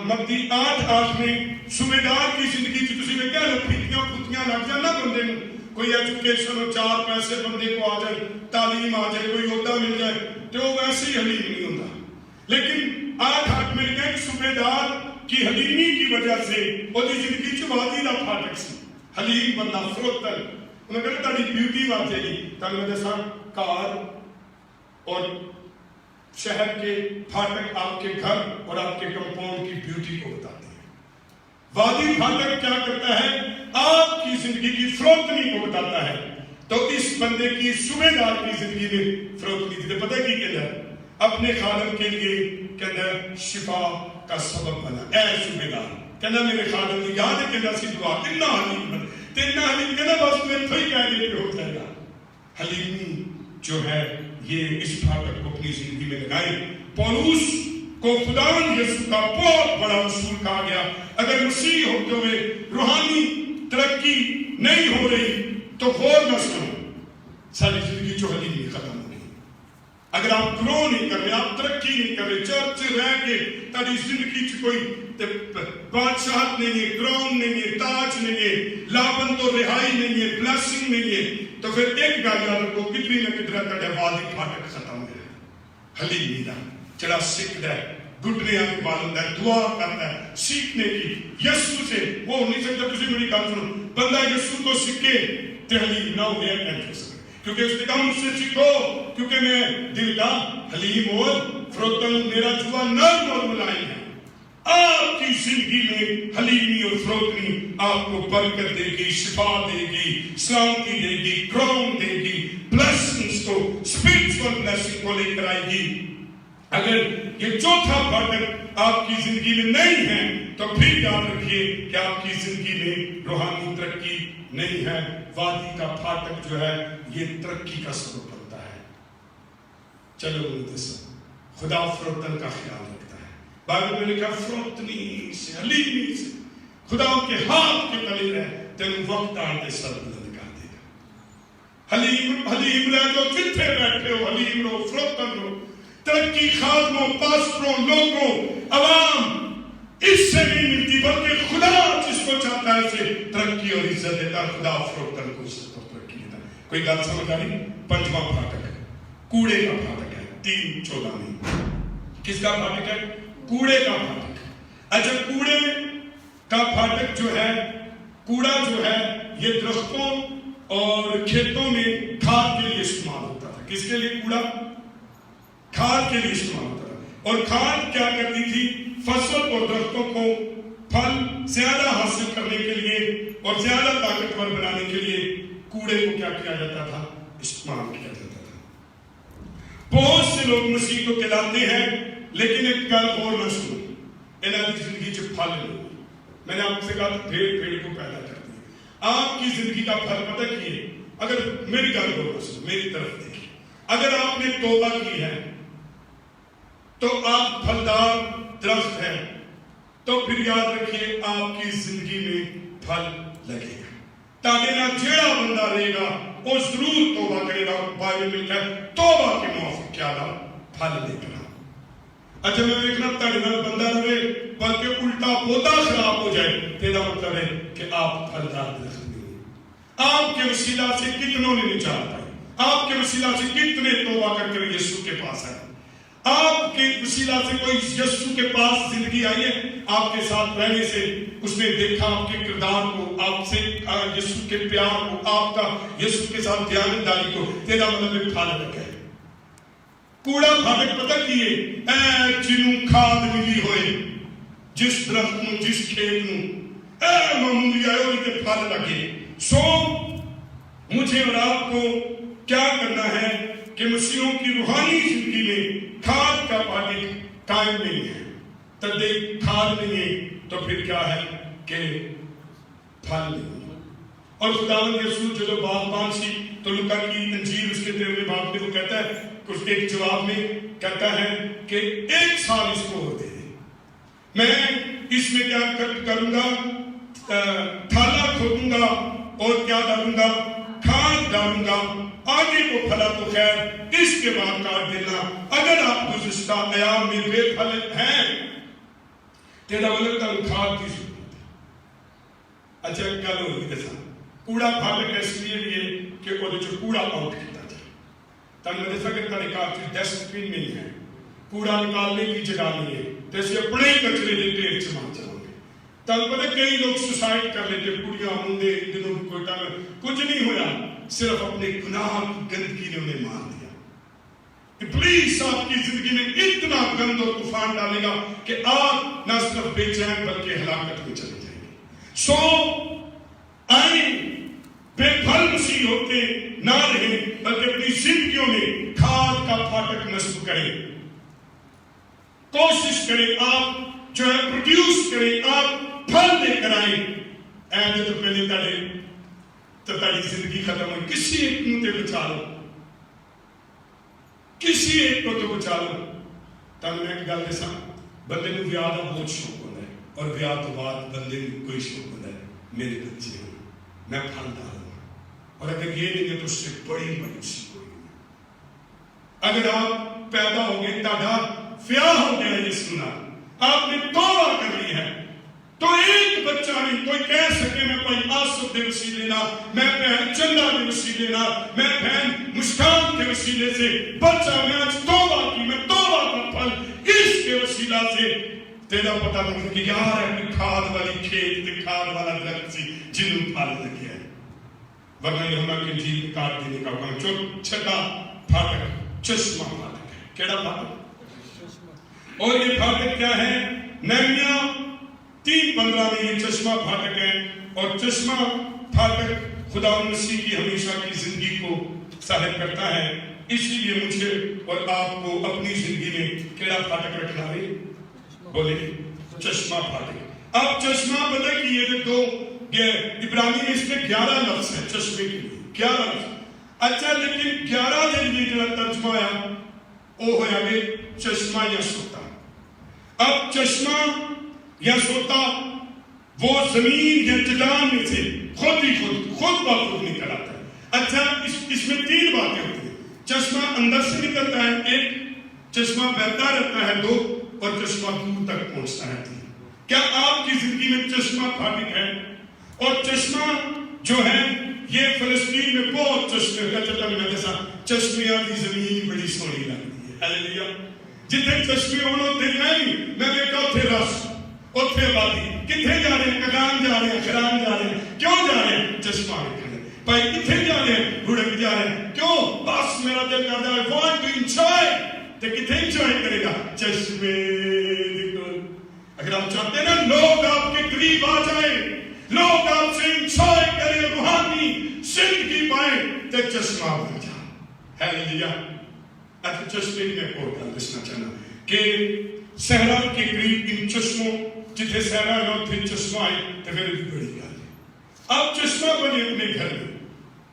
متی 8:8 میں صوبیدار کی زندگی کی تسی میں کہہ لو پھٹیاں پھٹیاں لگ جانا بندے نے. کوئی ایجوکیشن ہو 4 پیسے بندے کو آ جائے تعلیم آ جائے کوئی عہدہ مل جائے تو وہ ویسے ہی حلیم نہیں ہوتا. لیکن 8:8 میں لکھا کہ صوبیدار کی حلیمی کی وجہ سے وہ زندگی چ وادی دا پھاٹک سی. حلیم بندہ فروتن انہوں نے کہا تاری بیوٹی واجے گی تاکہ میں جیسا کار اور شہر کے پھاٹک آپ کے گھر اور آپ کے کمپاؤنڈ کی بیوٹی کو بتاتے ہیں. وادی پھاٹک کیا کرتا ہے آپ کی زندگی کی فروتنی کو بتاتا ہے. تو اس بندے کی صوبیدار کی زندگی میں فروتنی تھی. پتہ کی کہنا ہے اپنے خادم کے لیے کہنا شفا کا سبب بنا. اے صوبیدار کہنا میرے خادم کی یاد ہے کہنا سی دعا اتنا حلیم بنا اتنا حلیم کہنا بس میں تھوڑی کہہ دے کہ ہو جائے گا. حلیمی جو ہے یہ اس پھاٹک کو اپنی زندگی میں لگائے. پولوس کو خداوند یسوع کا بہت بڑا اصول کہا گیا. اگر مسیح ہوتے ہوئے روحانی ترقی نہیں ہو رہی تو غور نہ سنو ساری زندگی جو حلیمی ختم ہو گئی. اگر آپ گرو نہیں کر رہے آپ ترقی نہیں کر رہے چرچ رہ کے تاری زندگی چ کوئی بادشاہت نہیں ہے کراؤن نہیں ہے تاج نہیں ہے لابند اور رہائی نہیں ہے بلیسنگ نہیں ہے تو پھر ایک گل یاد رکھو کتنی نہ کتنا تھوڑا وادی پھاٹک ختم ہو گیا. حلیمی دا جڑا سکھدا ہے گھٹنے آ کے بالندا ہے دعا کرتا ہے سیکھنے کی یسوع سے وہ ہو نہیں سکتا. تسی میری گل سنو بندہ یسوع کو سیکھے تے حلیم نہ ہو گیا نہیں ہو سکتا کیونکہ اس نے کہا مجھ سے سیکھو کیونکہ میں دل کا حلیم اور فروتن میرا جوا نرم اور ملائم ہے. آپ کی زندگی میں حلیمی اور فروتنی آپ کو برکت دے گی شفا دے گی سلامتی دے گی کراؤن دے گی بلیسنگز کو اسپرچول بلیسنگ کو لے کر آئے گی. اگر یہ چوتھا پھاٹک آپ کی زندگی میں نہیں ہے تو پھر یاد رکھیے کہ آپ کی زندگی میں روحانی ترقی نہیں ہے. وادی کا پھاٹک جو ہے یہ ترقی کا سبب بنتا ہے. چلو خدا فروتن کا خیال رکھتا ہے. بائبل میں لکھا فروتنی سے حلیمی سے خدا کے ہاتھ کے تلے رہے تین وقت آتے سر بلند کر دے گا. حلیم رہ جو جتنے بیٹھے ہو حلیم رہو فروتن رہو. ترقی خادموں پاسٹروں لوگوں عوام اس سے نہیں ملتی بلکہ خدا جس کو چاہتا ہے اسے ترقی اور عزت دیتا ہے. خدا فروتن کو عزت اور ترقی دیتا ہے. کوئی گل سمجھ آ رہی؟ پنجواں پھاٹک ہے کوڑے کا پھاٹک ہے 3:14 میں. کس کا پھاٹک ہے؟ کوڑے کا پھاٹک. اچھا کوڑے کا پھاٹک جو ہے کوڑا جو ہے یہ درختوں اور کھیتوں میں کھاد کے لیے استعمال ہوتا تھا. کس کے لیے کوڑا؟ کھاد کے لیے استعمال ہوتا تھا. اور کھاد کیا کرتی تھی فصل اور درختوں کو پھل زیادہ حاصل کرنے کے لیے اور زیادہ طاقتور بنانے کے لیے کوڑے کو کیا کیا جاتا تھا استعمال کیا جاتا تھا. بہت سے لوگ مسیح کو کہلاتے ہیں لیکن ایک گل اور نہ سنو انہاں کی زندگی چ پھل نہیں. میں نے آپ سے کہا بھیڑ کو پیدا کرتی ہے. آپ کی زندگی کا پھل پتہ کی ہے؟ اگر میری گل اور نہ سنو میری طرف دیکھیں. اگر آپ نے توبہ کی ہے تو آپ پھلدار درخت ہیں تو پھر یاد رکھیے آپ کی زندگی میں پھل لگے گا. تاکہ نہ جیڑا بندہ رہے گا وہ ضرور توبہ کرے گا. بائبل میں ہے توبہ کے موافق کیا دا پھل دے گا. اچھا میں دیکھنا تاڑی نال بندہ رہے بلکہ الٹا پودا خراب ہو جائے تیرا مطلب ہے کہ آپ پھلدار درخت نہیں. آپ کے وسیلہ سے کتنوں نے نجات پائی, آپ کے وسیلہ سے کتنے توبہ کر کے یسوع کے پاس آئے, آپ کے وسیلہ سے کوئی یسوع کے پاس زندگی آئی ہے, آپ کے ساتھ رہنے سے اس نے دیکھا آپ کے کردار کو, آپ سے یسوع کے پیار کو, آپ کا یسوع کے ساتھ دیانتداری کو, تیرا مطلب ہے پھل لگا ہے. کوڑا پھاٹک پتہ کیے اے جنوں کھاد ملی ہوئے جس درخت نو جس کھیت نو اے معمولی آئے اور تے پھل لگے. سو مجھے اور آپ کو کیا کرنا ہے کہ مسیحوں کی روحانی زندگی میں کھاد کا پھاٹک قائم نہیں ہے. تدے کھاد نہیں ہے تو پھر کیا ہے کہ پھل نہیں. اور خداوند یسوع جو باغبان سی تو لوکا کی انجیل اس کے 13ویں باب میں وہ کہتا ہے, اس کے ایک جواب میں کہتا ہے کہ 1 سال اس کو ہوتے ہیں, میں اس میں کیا کروں گا, تھالا کھودوں گا اور کیا ڈالوں گا, کھاد ڈالوں گا, آگے کو پھلا تو خیر, اس کے بعد کاٹ دینا. اگر آپ گزشتہ ایام میں بے پھل ہیں تیرا مطلب کھاد کی ضرورت ہے. اچھا کیا لوگ ایسا کوڑا پھاٹک اس لیے بھی ہے کہ وہ جو کوڑا آؤٹ کیا جائے. تن میں دیکھا کہ طریقہ ڈسٹبن نہیں ہے, کوڑا نکالنے کی جگہ نہیں ہے, تو اسے اپنے ہی کچرے دے ڈھیر سے مان چلو گے. تن پتہ کئی لوگ سوسائڈ کر لیتے, کڑیاں مندے دنوں کوئی ٹائم کچھ نہیں ہوا, صرف اپنے گناہ کی گندگی نے انہیں مار دیا. ابلیس آپ کی زندگی میں اتنا گند اور طوفان ڈالے گا کہ آپ نہ صرف بے چین بلکہ ہلاکت میں چلے جائیں گے. سو آئیں بے پھل مسیح ہوتے نہ رہیں بلکہ اپنی زندگیوں میں کھاد کا پھاٹک نصب کریں, کوشش کریں آپ جو ہے پروڈیوس کریں, آپ پھل لے کر آئیں. ایسے تو پہلے تاری زندگی ختم ہوئی, کسی ایک کو تے بچا لو, کسی ایک کو تو بچا لو. تب میں ایک گل دساں, بندے کو ویاہ دا بہت شوق ہوتا ہے اور ویاہ تو بعد بندے کو کوئی شوق ہوتا ہے میرے بچے ہوں میں پھل ڈالوں, اور اگر یہ نہیں ہے تو اس سے بڑی مایوسی کوئی نہیں. اگر آپ پیدا ہو گئے تاڑا ویاہ ہو گیا یہ سنا, آپ نے توبہ کر لی ہے, تو ایک بچہ نہیں کوئی کہہ سکے میں بھائی آصف کے وسیلے نہ, میں بہن چندہ کے وسیلے نہ, میں بہن مشکان کے وسیلے سے بچہ میں آج توبہ کی, میں توبہ کا پھل اس کے وسیلہ سے تیرا پتہ لگا کہ یار ہے کھاد والی کھیت تے کھاد والا درخت سی جنوں پھل لگے ہے. ورنہ یہ ہمارا کہ جی کاٹ دینے کا کام جو چھٹا پھاٹک چشمہ پھاٹک ہے. کیڑا پھاٹک؟ اور یہ پھاٹک کیا ہے؟ نہمیا 3:15 میں یہ چشمہ پھاٹک ہے. اور چشمہ پھاٹک خدا مسیح کی ہمیشہ کی زندگی کو ظاہر کرتا ہے. اسی لیے مجھے اور آپ کو اپنی زندگی میں کیڑا پھاٹک رکھنا ہے؟ بولے چشمہ پھاٹک. اب چشمہ پتہ کی یہ دو عبرانی میں اس میں 11 لفظ ہے چشمے کے لیے, 11 لفظ. اچھا لیکن 11 دن یہ جو ترجمہ آیا وہ ہویا کہ چشمہ یا سوتا. اب چشمہ یا سوتا وہ زمین یا چٹان میں سے خود بخود نکل آتا ہے. اچھا اس میں 3 باتیں ہوتی ہیں. چشمہ اندر سے نکلتا ہے 1, چشمہ بہتا رہتا ہے 2, اور چشمہ دور تک پہنچتا ہے 3. کیا آپ کی زندگی میں چشمہ پھاٹک ہے؟ اور چشمہ جو ہے یہ فلسطین میں بہت چشمے کا میں جیسا چشمیاں کی زمین بڑی سونی لگتی ہے. ہاللیلویا. جتنے چشمے ہونے تھے میں دیکھا اتھے رس اتھے آبادی. کتنے جا رہے ہیں؟ کگان جا رہے ہیں, خران جا رہے ہیں. کیوں جا رہے ہیں؟ چشمہ دیکھنے. بھائی کتنے جا رہے ہیں؟ بڑھک جا رہے ہیں. کیوں؟ بس میرا دل کر رہا ہے وانٹ ٹو انجوائے. تو کتنے انجوائے کرے گا؟ چشمے دیکھو. اگر آپ چاہتے ہیں نا لوگ آپ کے قریب آ جائیں, لوگ آپ سے انجوائے کریں, روحانی زندگی پائیں, تو چشمہ بن جائے. ہاللیلویا. اچھا چشمے کی میں اور گل دسنا چاہنا کہ صحرا کے قریب ان چشموں جتنے صحرا ہے اتنے چشمہ آئے تو پھر بھی بڑی گل ہے. اب چشمہ بنے اپنے گھر میں.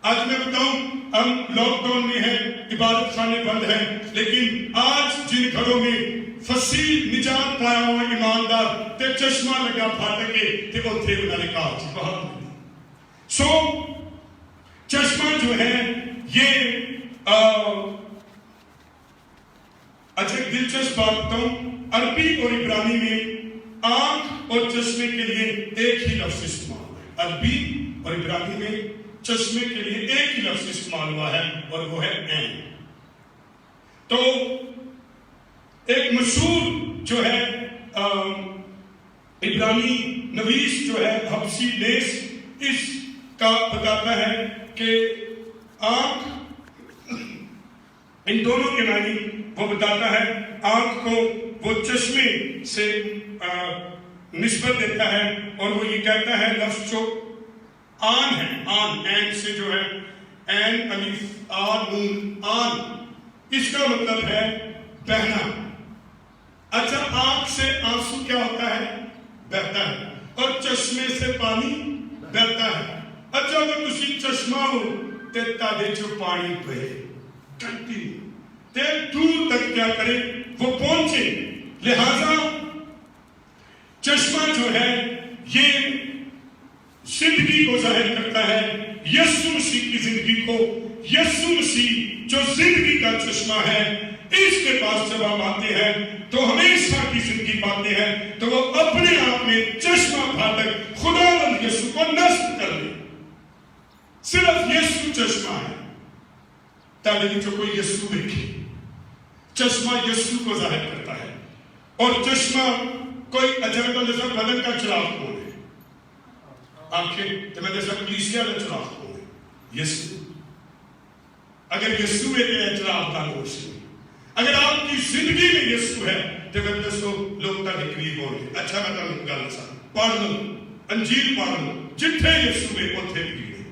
آج میں بتاؤں ہم لاک ڈاؤن میں ہیں, عبادت خانے بند ہیں, لیکن آج جن گھروں میں فصیح نجات پایا ہوا ایماندار تے چشمہ لگا پھاٹکے تے اتھے انہوں نے کہا جی بہت. سو چشمہ جو ہے یہ اچھا ایک دلچسپ بات بتاؤں، عربی اور عبرانی میں آنکھ اور چشمے کے لیے ایک ہی لفظ استعمال ہوا ہے. عربی اور عبرانی میں چشمے کے لیے ایک ہی لفظ استعمال ہوا ہے اور وہ ہے عین. تو ایک مشہور جو ہے عبرانی نویس جو ہے حبشی نیس اس کا بتاتا ہے کہ آنکھ ان دونوں کے معنی وہ بتاتا ہے آنکھ کو وہ چشمے سے نسبت دیتا ہے اور وہ یہ کہتا ہے لفظ جو آن ہے، آن این سے جو ہے این الف آن نون آن، اس کا مطلب ہے بہنا. اچھا آنکھ سے آنسو کیا ہوتا ہے؟ بہتا ہے. اور چشمے سے پانی بہتا ہے. اچھا اگر تسی چشمہ ہو تے تاڈے چوں پانی بہے کنٹینیو تے دور تک کیا کرے وہ پہنچے. لہذا چشمہ جو ہے یہ زندگی کو ظاہر کرتا ہے، یسوع مسیح کی زندگی کو. یسوع مسیح جو زندگی کا چشمہ ہے، اس کے پاس جب ہم آتے ہیں تو ہمیشہ کی زندگی پاتے ہیں. تو وہ اپنے آپ میں چشمہ پھاٹک خداوند یسوع کو نصب کر لے. صرف یسوع چشمہ ہے. تاکہ جو کوئی یسوع دیکھے، چشمہ یسوع کو ظاہر کرتا ہے. اور چشمہ کوئی اجر کا جیسا بدن کا چراغ کون ہے؟ آنکھیں تو میں جیسا کلیسیا کا چراغ کون ہے؟ یسوع. اگر یسوع ہے تو چراغ کا روشنی. اگر آپ کی زندگی میں یسوع ہے تو پھر دسو لوگ تاکہ قریب ہوں گے. اچھا میں تمہیں گل سا پڑھ لو، انجیل پڑھ لو، جتھے یسوع ہے اتھے بھی ہے.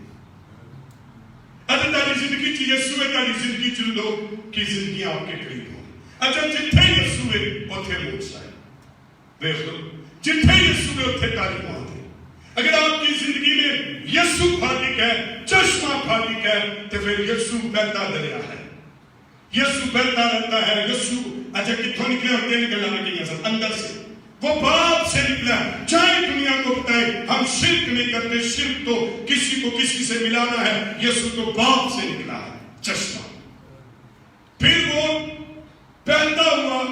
اگر تاری زندگی چ یسوع ہے، تاری زندگی چ لوگ کی زندگی آپ کے قریب ہوں. اچھا جتھے یسوع ہے اتھے موجزہ ہے. دیکھ لو جتھے یسوع ہے اتھے تعلیم ہے. اگر آپ کی زندگی میں یسوع پھاٹک ہے، چشمہ پھاٹک ہے، تو پھر یسوع بہتا دریا ہے. یسوع بہتا رہتا ہے. یسوع اچھا کتوں نکلے ہوتے ہیں نکلنا میں کہیں سر اندر سے وہ باپ سے نکلا. چاہے دنیا کو بتائے ہم شرک نہیں کرتے، شرک تو کسی کو کسی سے ملانا ہے. یسوع تو باپ سے نکلا ہے چشمہ. پھر وہ بہتا ہوا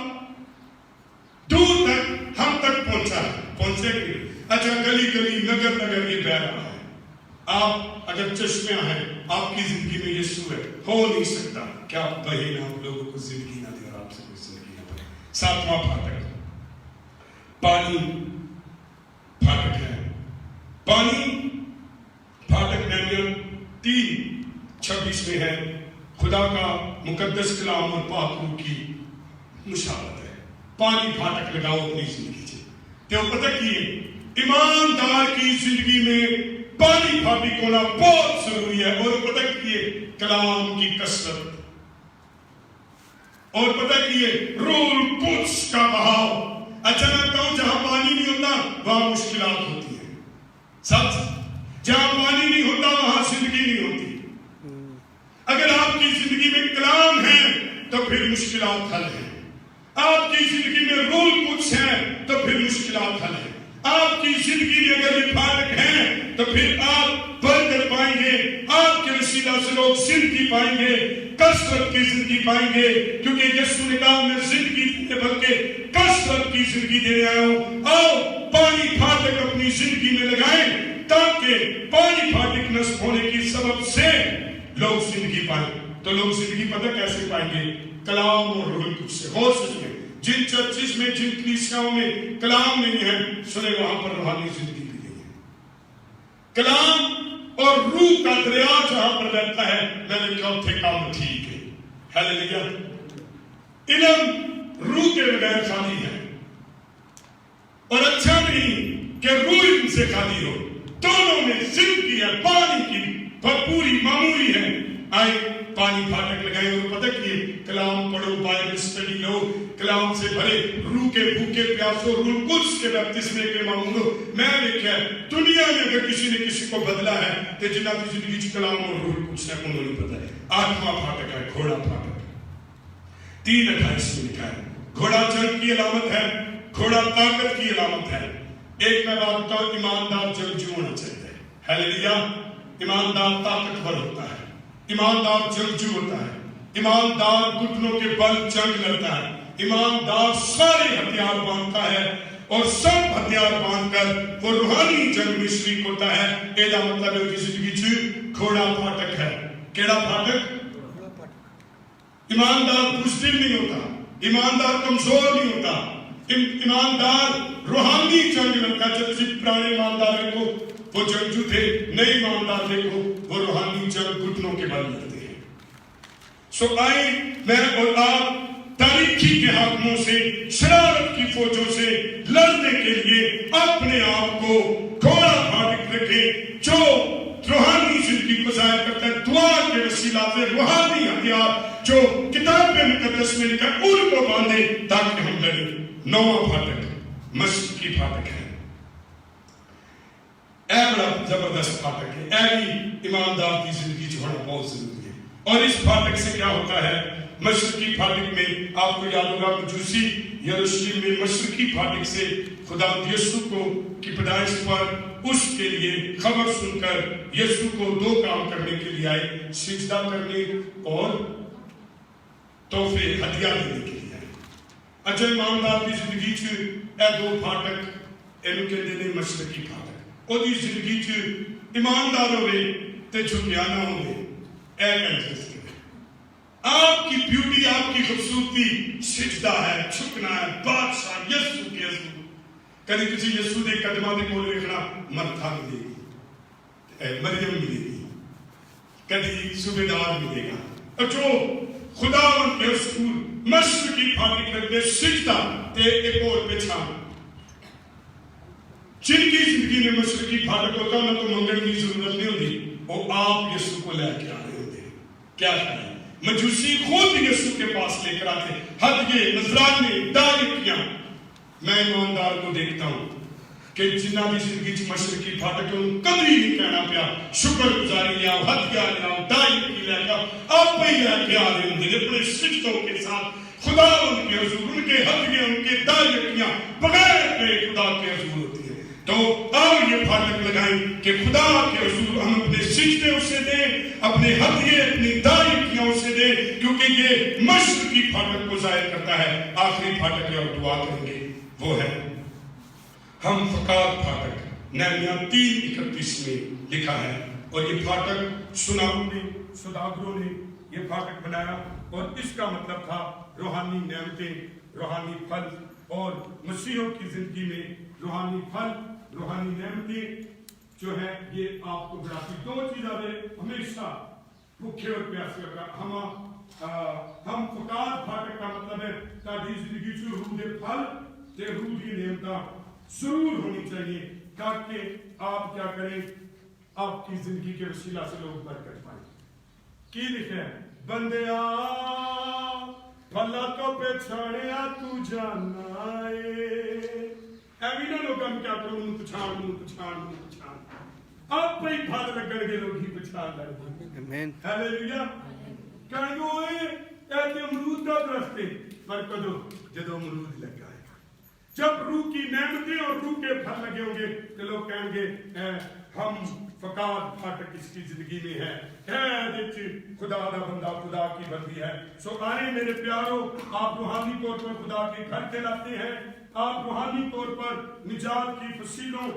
دور تک ہم تک پہنچا ہے. پہنچے گی اچھا گلی گلی نگر نگر یہ بہ رہا ہے. آپ اگر چشمہ ہیں، آپ کی زندگی میں یسوع ہے، ہو نہیں سکتا کہ آپ بہے نہ ہو، لوگوں کو زندگی نہ دے اور آپ سے کوئی زندگی نہ بھرے. ساتواں پھاٹک پانی پھاٹک ہے. پانی پھاٹک نحمیا 3:26 میں ہے. خدا کا مقدس کلام اور پاک روح کی مشابہت ہے. پانی پھاٹک لگاؤ اپنی زندگی سے. تو پتہ کیے ایماندار کی زندگی میں پانی پھاٹک ہونا بہت ضروری ہے. اور پتہ کیے کلام کی کثرت، اور پتہ کیے روح القدس کا بہاؤ. اچھا میں کہوں جہاں پانی نہیں ہوتا وہاں مشکلات ہوتی ہیں. سچ، جہاں پانی نہیں ہوتا وہاں زندگی نہیں ہوتی. اگر آپ کی زندگی میں کلام ہے تو پھر مشکلات حل ہیں. آپ کی زندگی میں روح القدس ہے تو پھر مشکلات حل ہیں. آپ کی زندگی میں اگر یہ پھاٹک ہیں تو پھر آپ برکت پائیں گے. آپ کے وسیلہ سے لوگ زندگی پائیں گے، کثرت کی زندگی پائیں گے. کیونکہ یسوع نے کہا میں زندگی دینے بلکہ کثرت کی زندگی دینے آیا ہوں. آؤ پانی پھاٹک اپنی زندگی میں لگائیں تاکہ پانی پھاٹک نصب ہونے کی سبب سے لوگ زندگی پائیں. تو لوگ زندگی پتہ کیسے پائیں گے؟ کلام اور روح القدس سے. غور سے سنیں، جن چرچز میں جن کلیسیاؤں میں کلام نہیں ہے سنیں وہاں پر روحانی زندگی بھی نہیں ہے. کلام اور روح کا دریا جہاں پر رہتا ہے میں نے کہا اتھے کام ٹھیک ہے. ہیلیلویا. علم روح کے بغیر خالی ہے اور اچھا نہیں کہ روح ان سے خالی ہو. دونوں میں زندگی ہے، پانی کی بھرپوری معمولی ہے. آئے پانی پھاٹک لگائے اور پتہ کیے کلام پڑھو، بائبل اسٹڈی لو، کلام سے بھرے، روح کے بھوکے پیاسو، روح القدس کے بپتسمے کے معمول ہو. میں دیکھا دنیا میں اگر کسی نے کسی کو بدلا ہے تو جنہ کی زندگی کلام اور روح القدس ہے انہوں نے پتہ ہے. 8واں پھاٹک ہے گھوڑا پھاٹک. 3:28 میں لکھا ہے گھوڑا جنگ کی علامت ہے، گھوڑا طاقت کی علامت ہے. ایک میں بات بتاؤں، ایماندار جنگجو ہونا چاہیے. ہیلیلویا. ایماندار طاقتور ہوتا ہے، ایماندار جنگجو ہوتا ہے، ایماندار گھٹنوں کے بل جنگ لڑتا ہے، ایماندار سارے ہتھیار باندھتا ہے اور سب ہتھیار باندھ کر وہ روحانی جنگ میں شریک ہوتا ہے۔ یہ مطلب ہے کہ زندگی چ کھوڑا پھاٹک ہے۔ کیڑا پھاٹک؟ ایماندار بزدل نہیں ہوتا، ایماندار کمزور نہیں ہوتا، ایماندار روحانی جنگ لڑتا ہے۔ جب پرانے ایماندار دیکھو وہ جنگجو تھے، نئے ایماندار دیکھو وہ روحانی جنگ گھٹنوں کے بل لڑتے ہیں۔ سو آئیں میں اور آپ تاریخی کے حاکموں سے، شرارت کی فوجوں سے لڑنے کے لیے اپنے آپ کو کھوڑا پھاٹک رکھیں، جو روحانی زندگی کو ظاہر کرتا ہے۔ دعا کے وسیلہ سے روحانی ہتھیار جو کتاب مقدس میں لکھا ہے ان کو باندھیں تاکہ ہم لڑیں۔ نواں پھاٹک مسجد کی پھاٹک ہے۔ اے بڑا زبردست پھاٹک ہے، اے بھی ایماندار کی زندگی جو ہونا بہت ضروری ہے۔ اور اس پھاٹک سے کیا ہوتا ہے؟ مشرقی پھاٹک میں آپ کو یاد ہوگا مجوسی یروشلم میں مشرقی پھاٹک سے خدا یسوع کو کی پیدائش پر اس کے لیے خبر سن کر یسوع کو دو کام کرنے کے لیے آئے، سجدہ کرنے اور تحفے ہدیہ دینے کے لیے آئے۔ اچھا ایماندار کی زندگی چ اے دو پھاٹک اینو کہندے نے مشرقی پھاٹک۔ اور دی زندگی چ ایماندار ہوئے تے جھکیا نہ ہوئے، اے کنجس آپ کی بیوٹی، آپ کی خوبصورتی سجدہ ہے، چھکنا ہے بادشاہ یسوع کے حضور۔ کدی کسی یسوع دے قدماں دے کول ویکھنا مرتھا ملے گی، مریم ملے گی، کدی صوبیدار ملے گا۔ اور جو خداوند کے رسول مشرقی پھاٹک کرتے سجدہ تے ایک اور پہچان، جن کی زندگی میں مشرقی پھاٹک ہوتا نہ تو منگن کی ضرورت نہیں ہوتی، وہ آپ یسوع کو لے کے آ رہے ہوتے۔ کیا کریں؟ مجوسی خود یسوع کے پاس لے کر آتے، ہدیے، نذرانے، دائیکیاں۔ میں ایماندار کو دیکھتا ہوں کہ جنہ بھی زندگی چ مشرقی پھاٹک ان کبھی نہیں کہنا پیا شکر گزاری لے آؤ، ہدیہ لے آؤ، دائیکی لے آؤ، آپ ہی لے کے آ رہے ہوں گے اپنے سجدوں کے ساتھ خدا ان کے حضور، ان کے ہدیے، ان کے دائیکیاں بغیر کے خدا کے حضور ہوتی ہے۔ تو آؤ یہ پھاٹک لگائیں کہ خدا کے حضور ہم اپنے سجدے اسے دیں، اپنے ہدیے، اپنی دائیکیاں اسے دیں، کیونکہ یہ مشرقی پھاٹک کو ظاہر کرتا ہے۔ آخری پھاٹک ہے اور دعا کریں گے، وہ ہے ہم فقار پھاٹک۔ نہمیا 3:31 میں لکھا ہے، اور یہ پھاٹک سوداگروں نے یہ پھاٹک بنایا، اور اس کا مطلب تھا روحانی نعمتیں، روحانی پھل، اور مسیحوں کی زندگی میں روحانی پھل، روحانی نعمتیں جو ہے یہ آپ کو بڑھاتی۔ دو چیزیں ہمیشہ بھوکے اور پیاسے رکھا۔ ہم فقار پھاٹک کا مطلب ہے تاکہ زندگی سے روح دے پھل تے روح دی نعمتاں ضرور ہونی چاہیے، تاکہ آپ کیا کریں، آپ کی زندگی کے وسیلہ سے لوگ برکت پائیں۔ کی لکھا ہے؟ بندیا بھلا تو پہچانیا تو جانا ہے۔ ایوی نہ لوگاں کیا کرو منہ پچھان آپ پہ ہی پھل لگن گے، لوگ ہی پچھان لگے۔ ہیلیلویا۔ کہنے گے اوئے ایتے امرود کا درخت ہے، پر کدو جدو امرود لگا ہے، جب روح کی نعمتیں اور روح کے پھل لگے ہوں گے تو لوگ کہیں گے ہم فقار پھاٹک اس کی زندگی میں ہے، خدا دا بندہ خدا کی بندی ہے۔ سو آئے میرے پیارو، آپ روحانی طور پر خدا کے گھر کہلاتے ہیں، آپ روحانی طور پر نجات کی فصیلوں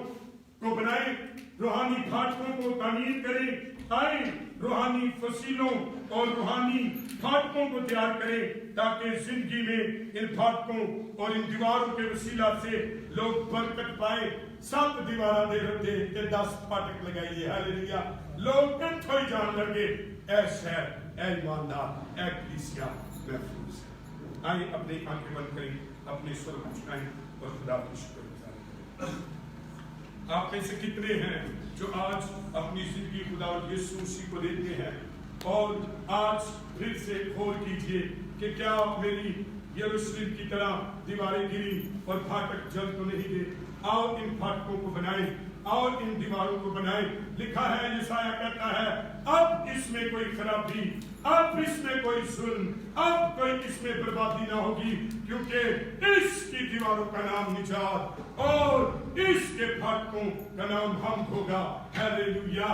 کو بنائیں، روحانی پھاٹکوں کو تعمیر کریں، آئیں روحانی فصیلوں اور روحانی پھاٹکوں کو تیار کریں، تاکہ زندگی میں ان پھاٹکوں اور ان دیواروں کے وسیلہ سے لوگ برکت پائیں۔ 7 دیوارہ دے رکھتے کہ 10 پھاٹک لگائیے، ہیلیلویا۔ لوگ کتھوئی جان لگے اے شہر، اے ایماندار، اے کلیسیا محفوظ ہے۔ آئیں اپنی آنکھیں بند کریں، اپنے سر اٹھائیں اور خدا کی شکر گزار کریں۔ آپ میں سے کتنے ہیں جو آج اپنی زندگی خدا یسوع مسیح کو دیتے ہیں، اور آج پھر سے غور کیجئے کہ کیا میری یروشلم کی طرح دیواریں گری اور پھاٹک جل تو نہیں گئے؟ آؤ ان پھاٹکوں کو بنائیں، آؤ ان دیواروں کو بنائیں۔ لکھا ہے، یسایہ کہتا ہے اب اس میں کوئی خرابی، اب اس میں کوئی ظلم، اب کوئی اس میں بربادی نہ ہوگی، کیونکہ اس کی دیواروں کا نام نجات اور اس کے پھاٹکوں کا نام حمد ہوگا۔ ہیلیلویا۔